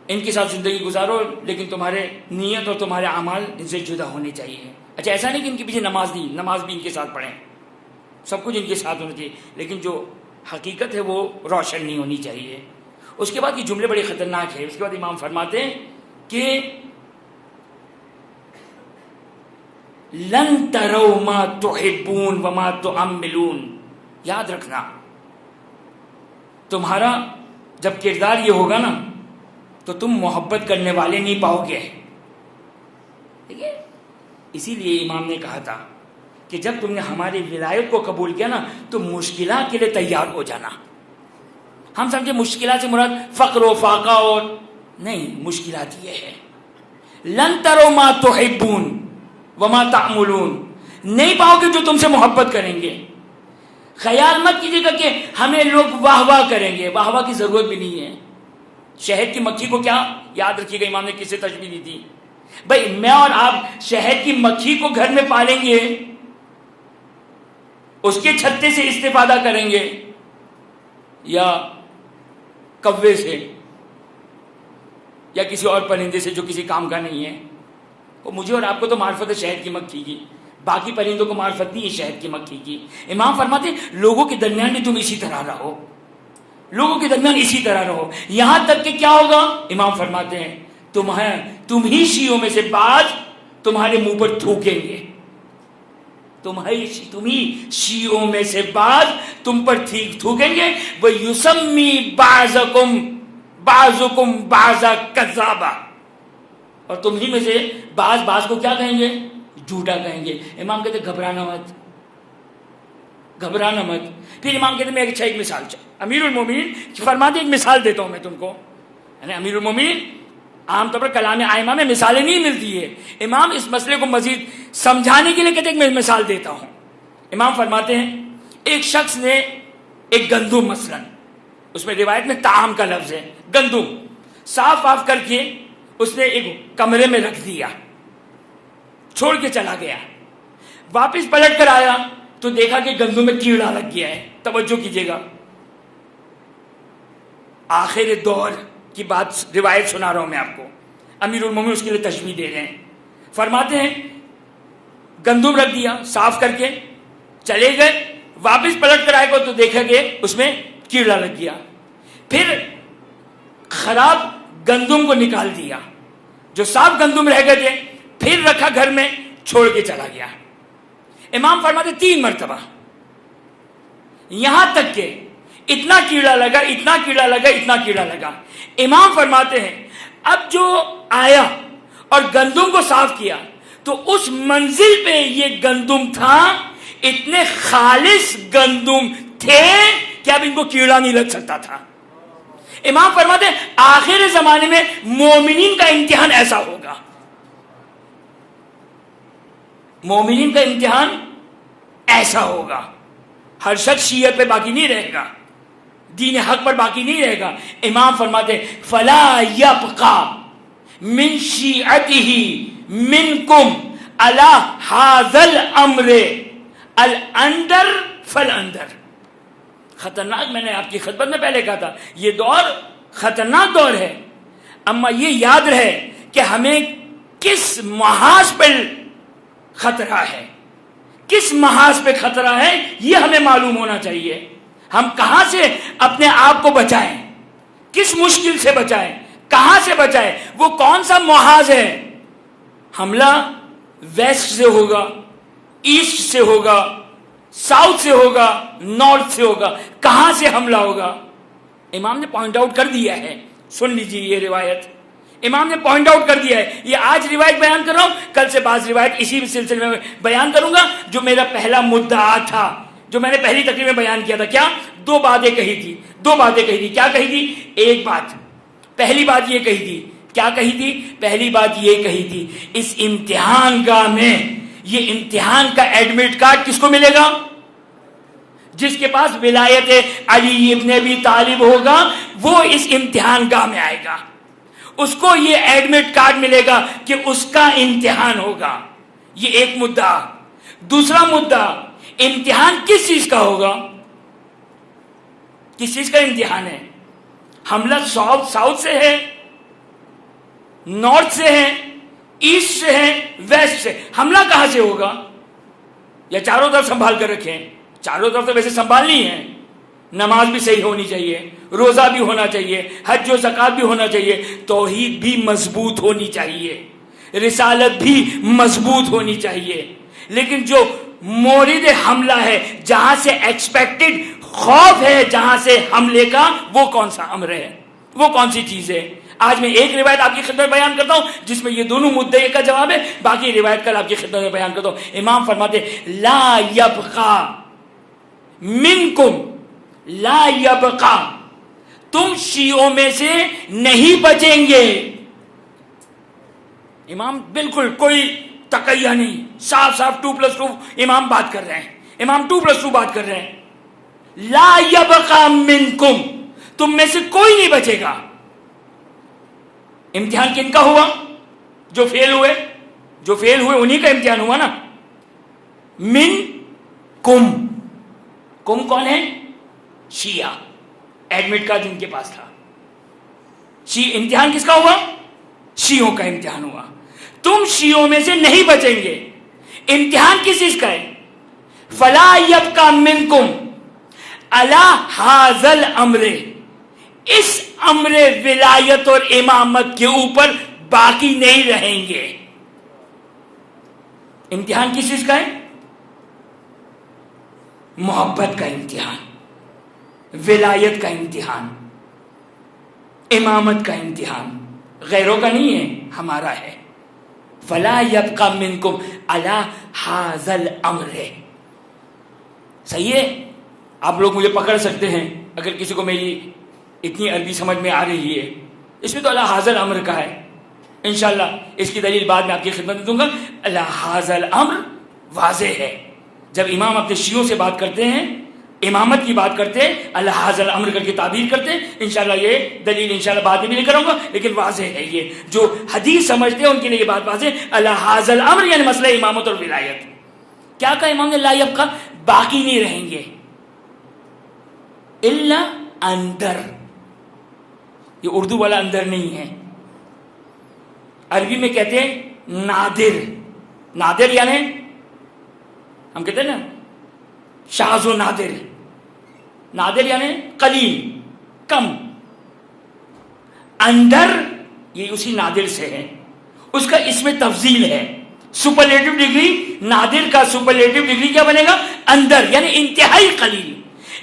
ان کے ساتھ زندگی گزارو لیکن تمہارے نیت اور تمہارے اعمال ان سے جدا ہونے چاہیے. اچھا، ایسا نہیں کہ ان کے پیچھے نماز نہیں، نماز بھی ان کے ساتھ پڑھیں، سب کچھ ان کے ساتھ ہونا چاہیے، لیکن جو حقیقت ہے وہ روشن نہیں ہونی چاہیے. اس کے بعد یہ جملے بڑے خطرناک ہیں. اس کے بعد امام فرماتے ہیں کہ لن تروا ما تحبون وما تؤملون. یاد رکھنا، تمہارا جب کردار یہ ہوگا نا تو تم محبت کرنے والے نہیں پاؤ گے. ٹھیک ہے؟ اسی لیے امام نے کہا تھا کہ جب تم نے ہماری ولایت کو قبول کیا نا تو مشکلات کے لیے تیار ہو جانا. ہم سمجھے مشکلات سے مراد فقر و فاقہ اور نہیں، مشکلات یہ ہے لن تروا ما تحبون وما تعملون. نہیں پاؤ گے جو تم سے محبت کریں گے. خیال مت کیجیے گا کہ ہمیں لوگ واہ واہ کریں گے، واہ واہ کی ضرورت بھی نہیں ہے. شہد کی مکھی کو کیا یاد رکھیے گا امام نے کس سے تشبیہ دی تھی؟ بھائی میں اور آپ شہد کی مکھی کو گھر میں پالیں گے، اس کے چھتے سے استفادہ کریں گے یا کوے سے یا کسی اور پرندے سے جو کسی کام کا نہیں ہے. وہ مجھے اور آپ کو تو معرفت ہے شہد کی مکھی کی، باقی پرندوں کو معرفت نہیں ہے شہد کی مکھی کی. امام فرماتے ہیں لوگوں کے درمیان بھی تم اسی طرح رہو، لوگوں کے درمیان اسی طرح رہو. یہاں تک کہ کیا ہوگا؟ امام فرماتے ہیں تم ہی شیعوں میں سے بعض تمہارے منہ پر تھوکیں گے. تم ہی شیعوں میں سے بعض تم پر تھوکیں گے. وَيُسَمِّي بَعْضُكُمْ بَعْضًا كَذَّابًا. اور تم ہی میں سے بعض کو کیا کہیں گے؟ جھوٹا کہیں گے. امام کہتے گھبرانا مت. پھر امام کہتے میں ایک مثال امیر المومنین فرماتے ایک مثال دیتا ہوں میں تم کو. یعنی امیر المومنین عام طور پر کلام ائمہ میں مثالیں نہیں ملتی ہے. امام اس مسئلے کو مزید سمجھانے کے لیے کہتے ہیں کہ میں مثال دیتا ہوں. امام فرماتے ہیں ایک شخص نے ایک گندم، مثلا اس میں روایت میں طعام کا لفظ ہے، گندم صاف کر کے اس نے ایک کمرے میں رکھ دیا، چھوڑ کے چلا گیا. واپس پلٹ کر آیا تو دیکھا کہ گندم میں کیڑا لگ گیا ہے. توجہ کیجیے گا، آخر دور کی بات روایت سنا رہا ہوں میں آپ کو. امیر المومنین اس کے لیے تشبیہ دے رہے ہیں. فرماتے ہیں گندم رکھ دیا، صاف کر کے چلے گئے، واپس پلٹ کر آئے گا تو دیکھا کہ اس میں کیڑا لگ گیا. پھر خراب گندم کو نکال دیا، جو صاف گندم رہ گئے تھے پھر رکھا گھر میں، چھوڑ کے چلا گیا. امام فرماتے 3 مرتبہ، یہاں تک کہ اتنا کیڑا لگا. امام فرماتے ہیں اب جو آیا اور گندم کو صاف کیا تو اس منزل پہ یہ گندم تھا، اتنے خالص گندم تھے کہ اب ان کو کیڑا نہیں لگ سکتا تھا. امام فرماتے ہیں آخر زمانے میں مومنین کا امتحان ایسا ہوگا، مومنین کا امتحان ایسا ہوگا، ہر شخص شیعت پہ باقی نہیں رہے گا، دین حق پر باقی نہیں رہے گا. امام فرماتے ہیں فلا یبقى من شیعته منکم علی ھذا الامر الاندر فالاندر. خطرناک، میں نے آپ کی خدمت میں پہلے کہا تھا یہ دور خطرناک دور ہے، اما یہ یاد رہے کہ ہمیں کس محاذ پر خطرہ ہے، کس محاذ پہ خطرہ ہے یہ ہمیں معلوم ہونا چاہیے. ہم کہاں سے اپنے آپ کو بچائیں، کس مشکل سے بچائیں، کہاں سے بچائیں، وہ کون سا محاذ ہے. حملہ ویسٹ سے ہوگا، ایسٹ سے ہوگا، ساؤتھ سے ہوگا، نارتھ سے ہوگا، کہاں سے حملہ ہوگا. امام نے پوائنٹ آؤٹ کر دیا ہے. سن لیجیے یہ روایت امام نے پوائنٹ آؤٹ کر دیا ہے. یہ آج روایت بیان کر رہا ہوں، کل سے بعض روایت اسی سلسلے میں بیان کروں گا. جو میرا پہلا مدعا تھا، جو میں نے پہلی تقریر میں بیان کیا تھا، کیا دو باتیں کہی تھی. کیا کہی تھی؟ ایک بات، پہلی بات یہ کہی تھی، کیا کہی تھی؟ پہلی بات یہ کہی تھی اس امتحان گاہ میں یہ امتحان کا ایڈمٹ کارڈ کس کو ملے گا؟ جس کے پاس ولایت علی ابن ابی طالب ہوگا وہ اس امتحان گاہ میں آئے گا، اس کو یہ ایڈمٹ کارڈ ملے گا کہ اس کا امتحان ہوگا. یہ ایک مدعا. دوسرا مدعا، امتحان کس چیز کا ہوگا؟ کس چیز کا امتحان ہے؟ حملہ ساؤتھ سے ہے، نارتھ سے ہے، ایسٹ سے ہے، ویسٹ سے. حملہ کہاں سے ہوگا؟ یا چاروں طرف سنبھال کر رکھیں؟ چاروں طرف تو ویسے سنبھالنی ہے. نماز بھی صحیح ہونی چاہیے، روزہ بھی ہونا چاہیے، حج و زکات بھی ہونا چاہیے، توحید بھی مضبوط ہونی چاہیے، رسالت بھی مضبوط ہونی چاہیے. لیکن جو مورد حملہ ہے، جہاں سے ایکسپیکٹڈ خوف ہے، جہاں سے حملے کا، وہ کون سا امر ہے، وہ کون سی چیز ہے؟ آج میں ایک روایت آپ کی خدمت بیان کرتا ہوں جس میں یہ دونوں مدعے کا جواب ہے، باقی روایت کل آپ کی خدمت میں بیان کرتا ہوں. امام فرماتے لا یبقى منکم، لا یبقى، تم شیعوں میں سے نہیں بچیں گے. امام بالکل کوئی تقیہ نہیں، صاف 2+2 امام بات کر رہے ہیں، امام 2+2 بات کر رہے ہیں. لا یبقى منکم، تم میں سے کوئی نہیں بچے گا. امتحان کن کا ہوا؟ جو فیل ہوئے انہی کا امتحان ہوا نا. من کم کون ہے؟ شیعہ. ایڈمٹ کارڈ جن کے پاس تھا. امتحان کس کا ہوا؟ شیعوں کا امتحان ہوا. تم شیعوں میں سے نہیں بچیں گے. امتحان کس چیز کا ہے؟ فلا یبقى منکم علی ھذا الامر، اس امر ولایت اور امامت کے اوپر باقی نہیں رہیں گے. امتحان کس چیز کا ہے؟ محبت کا امتحان، ولایت کا امتحان، امامت کا امتحان. غیروں کا نہیں ہے، ہمارا ہے. فلا یبقى منکم علی ھذا الامر. صحیح ہے؟ آپ لوگ مجھے پکڑ سکتے ہیں اگر کسی کو میری اتنی عربی سمجھ میں آ رہی ہے. اس میں تو علی ھذا الامر کا ہے. انشاءاللہ اس کی دلیل بعد میں آپ کی خدمت میں دوں گا. علی ھذا الامر واضح ہے. جب امام اپنے شیعوں سے بات کرتے ہیں، امامت کی بات کرتے ہیں، علی ھذا الامر کر کے تعبیر کرتے ہیں. انشاءاللہ یہ دلیل انشاءاللہ بعد میں بھی لے کر آؤں گا، لیکن واضح ہے. یہ جو حدیث سمجھتے ہیں ان کے لیے یہ بات واضح ہے. علی ھذا الامر یعنی مسئلہ امامت اور ولایت. کیا کہا امام نے؟ لا یبقى، باقی نہیں رہیں گے. الا اندر، یہ اردو والا اندر نہیں ہے، عربی میں کہتے ہیں نادر. نادر یعنی ہم کہتے ہیں نا شاذ و نادر. نادر یعنی قلیل، کم. اندر یہ اسی نادر سے ہے، اس کا اس میں تفضیل ہے. سپرلیٹو ڈگری، نادر کا سپرلیٹو ڈگری کیا بنے گا؟ اندر، یعنی انتہائی قلیل.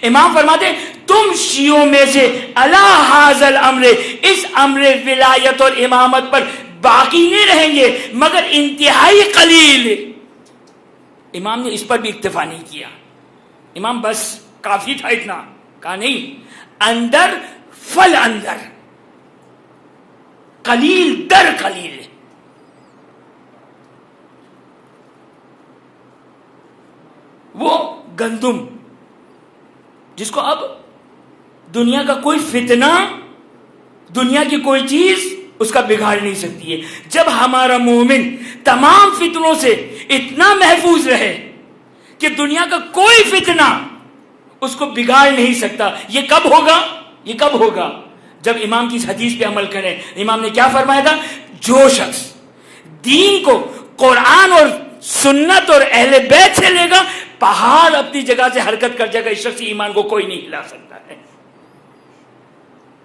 امام فرماتے تم شیعوں میں سے علی ھذا الامر، اس امر ولایت اور امامت پر باقی نہیں رہیں گے مگر انتہائی قلیل. امام نے اس پر بھی اکتفا نہیں کیا. امام بس کافی تھا اتنا، کہا نہیں، اندر فل اندر، قلیل در قلیل. وہ گندم جس کو اب دنیا کا کوئی فتنہ، دنیا کی کوئی چیز اس کا بگاڑ نہیں سکتی ہے. جب ہمارا مومن تمام فتنوں سے اتنا محفوظ رہے کہ دنیا کا کوئی فتنہ اس کو بگاڑ نہیں سکتا، یہ کب ہوگا؟ یہ کب ہوگا؟ جب امام کی اس حدیث پہ عمل کریں. امام نے کیا فرمایا تھا؟ جو شخص دین کو قرآن اور سنت اور اہل بیت سے لے گا، پہاڑ اپنی جگہ سے حرکت کر جائے گا، اس شخص ایمان کو کوئی نہیں ہلا سکتا ہے.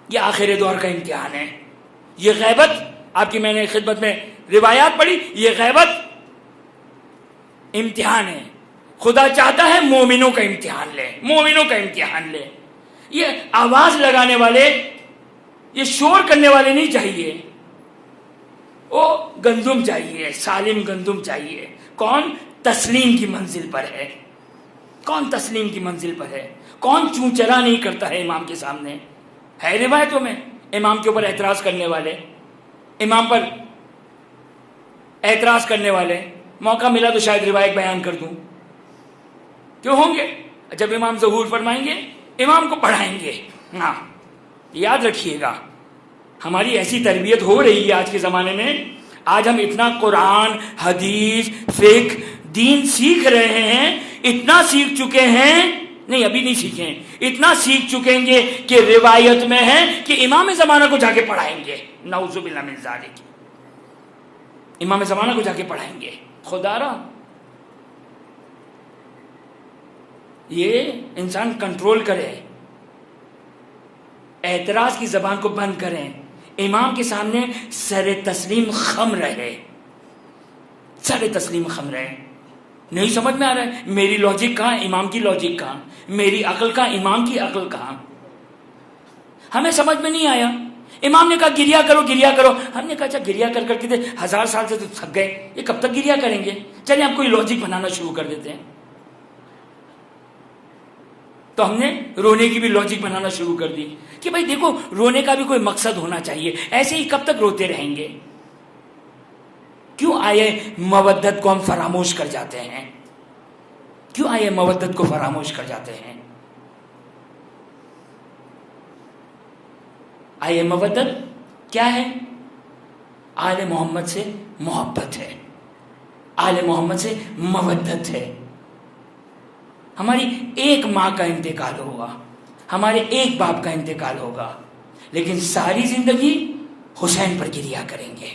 یہ آخر دور کا امتحان ہے. یہ غیبت آپ کی میں نے خدمت میں روایات پڑھی، یہ غیبت امتحان ہے. خدا چاہتا ہے مومنوں کا امتحان لے، مومنوں کا امتحان لے. یہ آواز لگانے والے، یہ شور کرنے والے نہیں چاہیے. وہ گندم چاہیے، سالم گندم چاہیے. کون تسلیم کی منزل پر ہے؟ کون تسلیم کی منزل پر ہے؟ کون چونچرا نہیں کرتا ہے امام کے سامنے؟ ہے روایتوں میں امام کے اوپر اعتراض کرنے والے، امام پر اعتراض کرنے والے. موقع ملا تو شاید روایت بیان کر دوں. کیوں ہوں گے؟ جب امام ظہور فرمائیں گے امام کو پڑھائیں گے. ہاں یاد رکھیے گا، ہماری ایسی تربیت ہو رہی ہے آج کے زمانے میں. آج ہم اتنا قرآن، حدیث، فقہ، دین سیکھ رہے ہیں، اتنا سیکھ چکے ہیں، نہیں ابھی نہیں سیکھے ہیں، اتنا سیکھ چکیں گے کہ روایت میں ہے کہ امام زمانہ کو جا کے پڑھائیں گے. نعوذ باللہ من ذالک. امام زمانہ کو جا کے پڑھائیں گے. خدا را یہ انسان کنٹرول کرے، اعتراض کی زبان کو بند کریں. امام کے سامنے سر تسلیم خم رہے، سر تسلیم خم رہے. نہیں سمجھ میں آ رہا ہے میری لاجک کہاں، امام کی لاجک کہاں، میری عقل کہاں، امام کی عقل کہاں. ہمیں سمجھ میں نہیں آیا. امام نے کہا گریا کرو گریا کرو. ہم نے کہا اچھا گریا کر کر کے 1000 سال سے تو تھک گئے، یہ کب تک گریا کریں گے؟ چلیں آپ کوئی لاجک بنانا شروع کر دیتے ہیں. تو ہم نے رونے کی بھی لاجک بنانا شروع کر دی کہ بھائی دیکھو رونے کا بھی کوئی مقصد ہونا چاہیے. ایسے ہی کب تک روتے رہیں گے؟ کیوں آئے مودت کو ہم فراموش کر جاتے ہیں؟ کیوں آئے مودت کو فراموش کر جاتے ہیں؟ آئے مودت کیا ہے؟ آل محمد سے محبت ہے، آل محمد سے مودت ہے. ہماری ایک ماں کا انتقال ہوگا، ہمارے ایک باپ کا انتقال ہوگا، لیکن ساری زندگی حسین پر گریا کریں گے،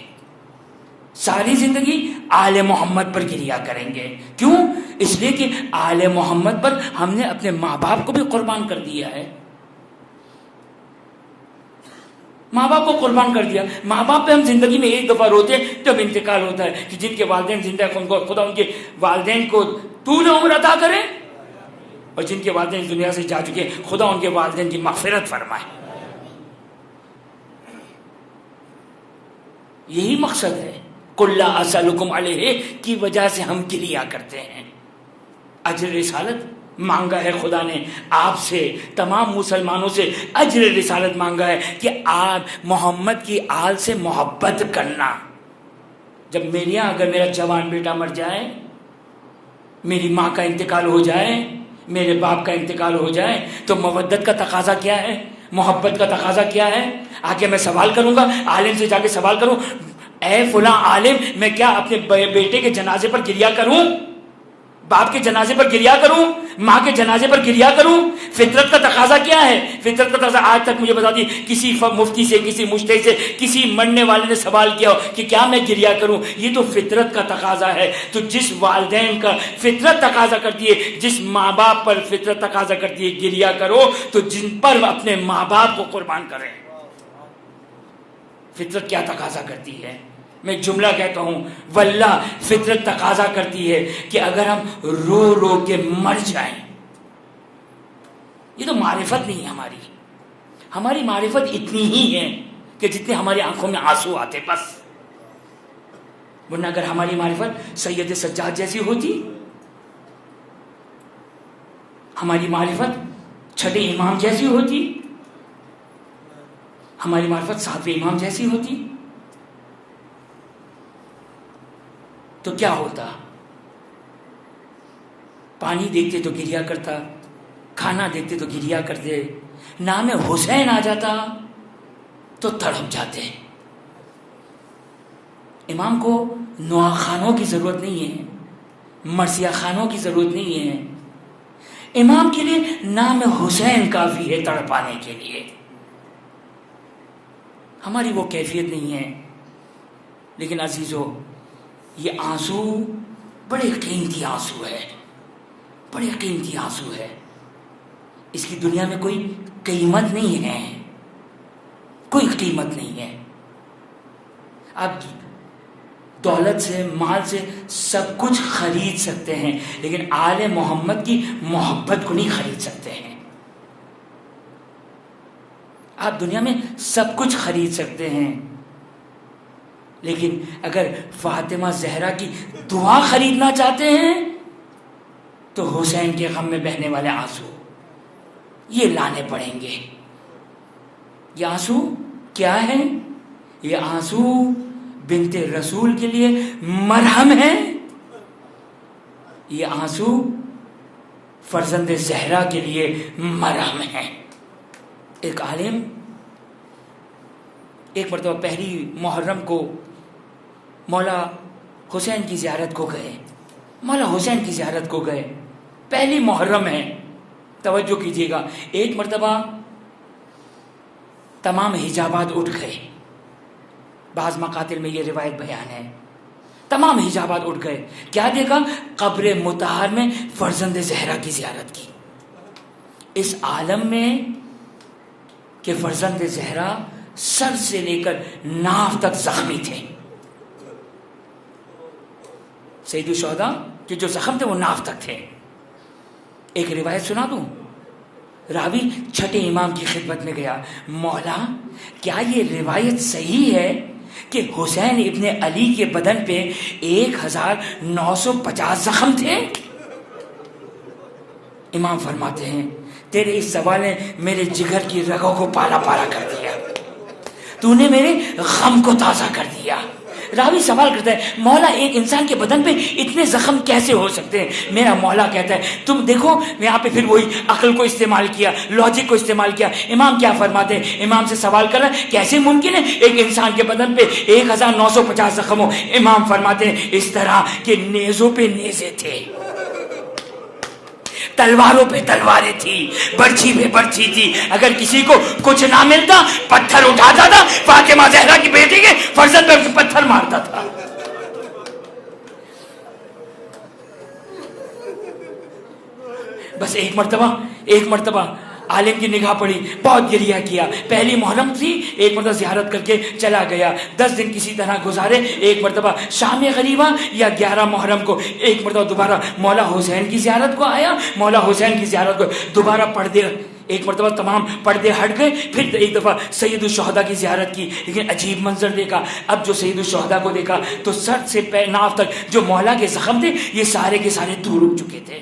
ساری زندگی آل محمد پر گریا کریں گے. کیوں؟ اس لیے کہ آل محمد پر ہم نے اپنے ماں باپ کو بھی قربان کر دیا ہے. ماں باپ کو قربان کر دیا. ماں باپ پہ ہم زندگی میں ایک دفعہ روتے ہیں جب انتقال ہوتا ہے کہ جن کے والدین زندہ ہیں خدا ان کے والدین کو طول عمر عطا کرے، اور جن کے والدین اس دنیا سے جا چکے ہیں خدا ان کے والدین کی مغفرت فرمائے. یہی مقصد ہے. قُلْ لَا أَسْأَلُكُمْ عَلَيْهِ کی وجہ سے ہم گریا کرتے ہیں. اجر رسالت مانگا ہے خدا نے آپ سے، تمام مسلمانوں سے اجر رسالت مانگا ہے کہ آپ محمد کی آل سے محبت کرنا. جب میرے یہاں اگر میرا جوان بیٹا مر جائے، میری ماں کا انتقال ہو جائے، میرے باپ کا انتقال ہو جائے، تو مودت کا تقاضا کیا ہے؟ محبت کا تقاضا کیا ہے؟ آگے میں سوال کروں گا، عالم سے جا کے سوال کروں، اے فلاں عالم میں کیا اپنے بیٹے کے جنازے پر گریا کروں؟ باپ کے جنازے پر گریا کروں؟ ماں کے جنازے پر گریا کروں؟ فطرت کا تقاضا کیا ہے؟ فطرت کا تقاضا آج تک مجھے بتا دی کسی مفتی سے، کسی مجتہد سے، کسی مرنے والے نے سوال کیا ہو کہ کیا میں گریا کروں؟ یہ تو فطرت کا تقاضا ہے. تو جس والدین کا فطرت تقاضا کرتی ہے، جس ماں باپ پر فطرت تقاضا کرتی ہے گریا کرو، تو جن پر اپنے ماں باپ کو قربان کریں. فطرت کیا تقاضا کرتی ہے؟ میں جملہ کہتا ہوں، واللہ فطرت تقاضا کرتی ہے کہ اگر ہم رو رو کے مر جائیں. یہ تو معرفت نہیں ہے ہماری. ہماری معرفت اتنی ہی ہے کہ جتنے ہماری آنکھوں میں آنسو آتے بس. ورنہ اگر ہماری معرفت سید سجاد جیسی ہوتی، ہماری معرفت چھٹے امام جیسی ہوتی، ہماری معرفت ساتویں امام جیسی ہوتی تو کیا ہوتا؟ پانی دیکھتے تو گریا کرتا، کھانا دیکھتے تو گریا کرتے، نام حسین آ جاتا تو تڑپ جاتے۔ امام کو نواح خانوں کی ضرورت نہیں ہے، مرثیہ خانوں کی ضرورت نہیں ہے، امام کے لیے نام حسین کافی ہے تڑپانے کے لیے۔ ہماری وہ کیفیت نہیں ہے، لیکن عزیزو یہ آنسو بڑے قیمتی آنسو ہے، بڑے قیمتی آنسو ہے، اس کی دنیا میں کوئی قیمت نہیں ہے، کوئی قیمت نہیں ہے۔ آپ دولت سے، مال سے سب کچھ خرید سکتے ہیں، لیکن آل محمد کی محبت کو نہیں خرید سکتے ہیں۔ آپ دنیا میں سب کچھ خرید سکتے ہیں، لیکن اگر فاطمہ زہرا کی دعا خریدنا چاہتے ہیں تو حسین کے غم میں بہنے والے آنسو یہ لانے پڑیں گے۔ یہ آنسو کیا ہے؟ یہ آنسو بنت رسول کے لیے مرہم ہے، یہ آنسو فرزند زہرا کے لیے مرہم ہے۔ ایک عالم ایک مرتبہ پہلی محرم کو مولا حسین کی زیارت کو گئے، مولا حسین کی زیارت کو گئے، پہلی محرم ہے، توجہ کیجیے گا۔ ایک مرتبہ تمام حجابات اٹھ گئے، بعض مقاتل میں یہ روایت بیان ہے، تمام حجابات اٹھ گئے۔ کیا دیکھا؟ قبر مطہر میں فرزند زہرا کی زیارت کی، اس عالم میں کہ فرزند زہرا سر سے لے کر ناف تک زخمی تھے۔ سید الشہداء کے جو زخم تھے وہ ناف تک تھے۔ ایک روایت سنا دوں، راوی چھٹے امام کی خدمت میں گیا، مولا کیا یہ روایت صحیح ہے کہ حسین ابن علی کے بدن پہ 1950 زخم تھے؟ امام فرماتے ہیں تیرے اس سوال نے میرے جگر کی رگوں کو پالا پالا کر دیا، تو نے میرے غم کو تازہ کر دیا۔ راوی سوال کرتا ہے مولا ایک انسان کے بدن پہ اتنے زخم کیسے ہو سکتے ہیں؟ میرا مولا کہتا ہے تم دیکھو، یہاں پہ پھر وہی عقل کو استعمال کیا، لاجک کو استعمال کیا۔ امام کیا فرماتے ہیں؟ امام سے سوال کر رہا ہے کیسے ممکن ہے ایک انسان کے بدن پہ 1950 زخم ہو؟ امام فرماتے ہیں اس طرح کہ نیزوں پہ نیزے تھے، تلواروں پہ تلواریں تھی، برچھی پہ برچھی تھی، اگر کسی کو کچھ نہ ملتا پتھر اٹھاتا تھا، فاطمہ زہرا کی بیٹی کے فرزند پہ پتھر مارتا تھا۔ بس ایک مرتبہ عالم کی نگاہ پڑی، بہت گریہ کیا، پہلی محرم تھی، ایک مرتبہ زیارت کر کے چلا گیا، 10 دن کسی طرح گزارے، ایک مرتبہ شام غریبہ یا 11 محرم کو ایک مرتبہ دوبارہ مولا حسین کی زیارت کو آیا، مولا حسین کی زیارت کو دوبارہ پردے، ایک مرتبہ تمام پردے ہٹ گئے، پھر ایک دفعہ سید الشہداء کی زیارت کی، لیکن عجیب منظر دیکھا۔ اب جو سید الشہداء کو دیکھا تو سر سے ناف تک جو مولا کے زخم تھے یہ سارے کے سارے دور ہو چکے تھے،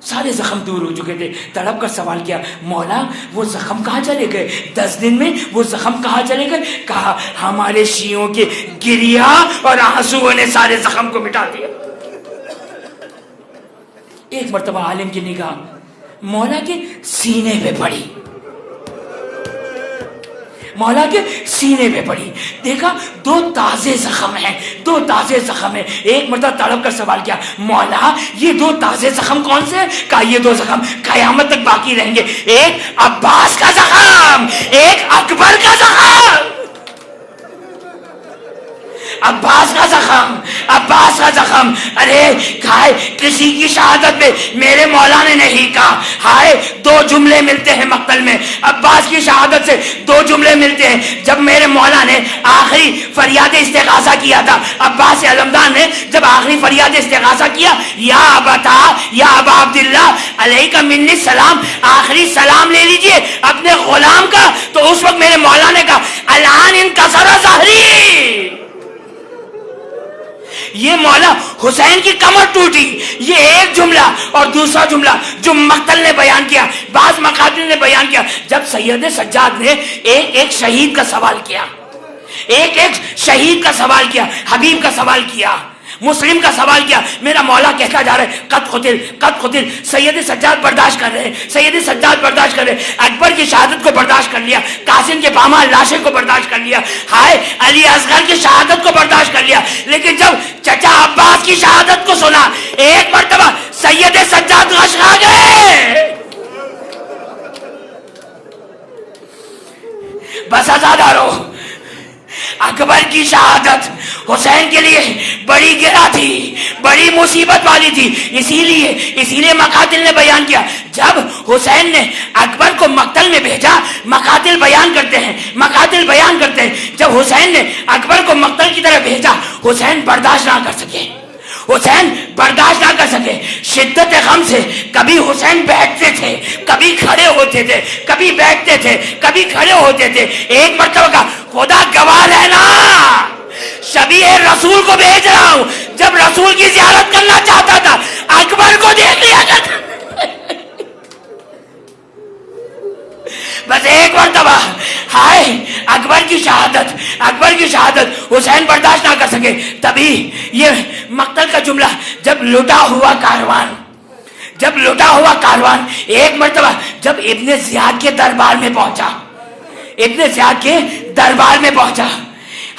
سارے زخم دور ہو چکے تھے۔ تڑپ کر سوال کیا مولا وہ زخم کہاں چلے گئے؟ 10 دن میں وہ زخم کہاں چلے گئے؟ کہا ہمارے شیعوں کے گریہ اور آنسوؤں نے سارے زخم کو مٹا دیا۔ ایک مرتبہ عالم کی نگاہ مولا کے سینے پہ پڑی، مولا کے سینے پہ پڑی، دیکھا 2 تازے زخم ہیں، 2 تازے زخم ہیں۔ ایک مرتبہ تڑپ کر سوال کیا مولا یہ 2 تازے زخم کون سے ہیں؟ کہا یہ 2 زخم قیامت تک باقی رہیں گے، ایک عباس کا زخم، ایک اکبر کا زخم۔ عباس کا زخم، عباس کا زخم، ارے کھائے کسی کی شہادت میں میرے مولا نے نہیں کہا ہائے 2 جملے ملتے ہیں مقتل میں، عباس کی شہادت سے 2 جملے ملتے ہیں۔ جب میرے مولا نے آخری فریاد استغاثہ کیا تھا، عباس علمدار نے جب آخری فریاد استغاثہ کیا، یا ابتا یا ابا عبداللہ علیہ کا منی سلام، آخری سلام لے لیجئے اپنے غلام کا، تو اس وقت میرے مولا نے کہا الان انکسر ظہری، یہ مولا حسین کی کمر ٹوٹی، یہ ایک جملہ. اور دوسرا جملہ جو مقتل نے بیان کیا، بعض مقاتل نے بیان کیا، جب سید سجاد نے ایک شہید کا سوال کیا، ایک شہید کا سوال کیا، حبیب کا سوال کیا، مسلم کا سوال کیا، میرا مولا کہتا جا رہا ہے قد قتل قد قتل. سید سجاد برداشت کر رہے ہیں، سید سجاد برداشت کر رہے ہیں. اکبر کی شہادت کو برداشت کر لیا، قاسم کے پامال لاشیں کو برداشت کر لیا، ہائے علی اصغر کی شہادت کو برداشت کر لیا. لیکن جب چچا عباس کی شہادت کو سنا، ایک مرتبہ سید سجاد غش کھا گئے. بس ازادارو، اکبر کی شہادت حسین کے لیے بڑی گرا تھی، بڑی مصیبت والی تھی. اسی لیے مقاتل نے بیان کیا، جب حسین نے اکبر کو مقتل میں بھیجا، مقاتل بیان کرتے ہیں جب حسین نے اکبر کو مقتل کی طرف بھیجا، حسین برداشت نہ کر سکے. شدت غم سے کبھی حسین بیٹھتے تھے، کبھی کھڑے ہوتے تھے، کبھی بیٹھتے تھے، کبھی کھڑے ہوتے تھے. ایک مرتبہ کا خدا گواہ رہنا، شبیہ رسول کو بھیج رہا ہوں، جب رسول کی زیارت کرنا چاہتا تھا اکبر کو دیکھ لیا کرتا. بس ایک مرتبہ ہائے اکبر کی شہادت حسین برداشت نہ کر سکے. تبھی یہ مقتل کا جملہ، جب لٹا ہوا کاروان ایک مرتبہ جب ابن زیاد کے دربار میں پہنچا،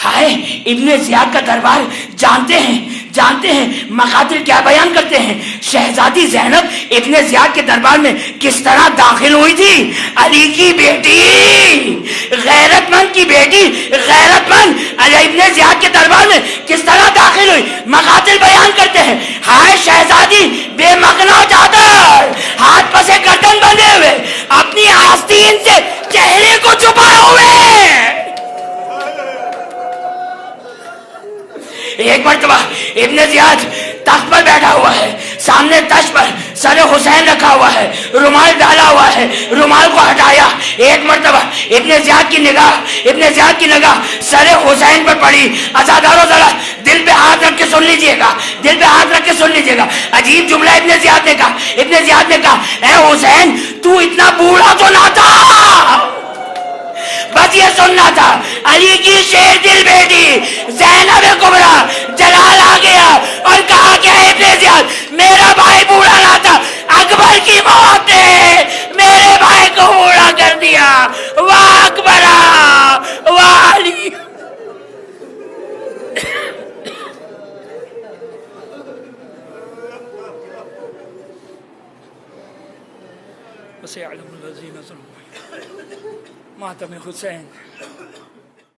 ہائے ابن زیاد کا دربار جانتے ہیں مقاتل کیا بیان کرتے ہیں. شہزادی زینب ابن زیاد کے دربار میں کس طرح داخل ہوئی تھی. علی کی بیٹی، غیرت مند کی بیٹی، غیرت مند ابن زیاد کے دربار میں کس طرح داخل ہوئی. مقاتل بیان کرتے ہیں، ہائے شہزادی بے مغنا چادر، ہاتھ پسے گردن بندھے ہوئے، اپنی آستین سے چہرے کو چھپائے ہوئے. ایک مرتبہ ابن زیاد تخت پر بیٹھا ہوا ہے، سامنے تشت پر سر حسین رکھا ہوا ہے، رومال ڈالا ہوا ہے، رومال کو ہٹایا. ایک مرتبہ ابن زیاد کی نگاہ سر حسین پر پڑی. ازادارو ذرا دل پہ ہاتھ رکھ کے سن لیجئے گا. عجیب جملہ ابن زیاد نے کہا اے حسین تو اتنا بوڑھا تو نہ تھا. بس یہ سننا تھا. علی کی شیر دل بیٹی زینب کبریٰ جلال آ گیا اور کہا کہ ابن زیاد میرا بھائی بوڑھا نہ تھا، اکبر کی موت نے میرے بھائی کو بوڑھا کر دیا. واہ اکبرہ واہ علی. وسيعلم الذين ظلموا ماتم حسین.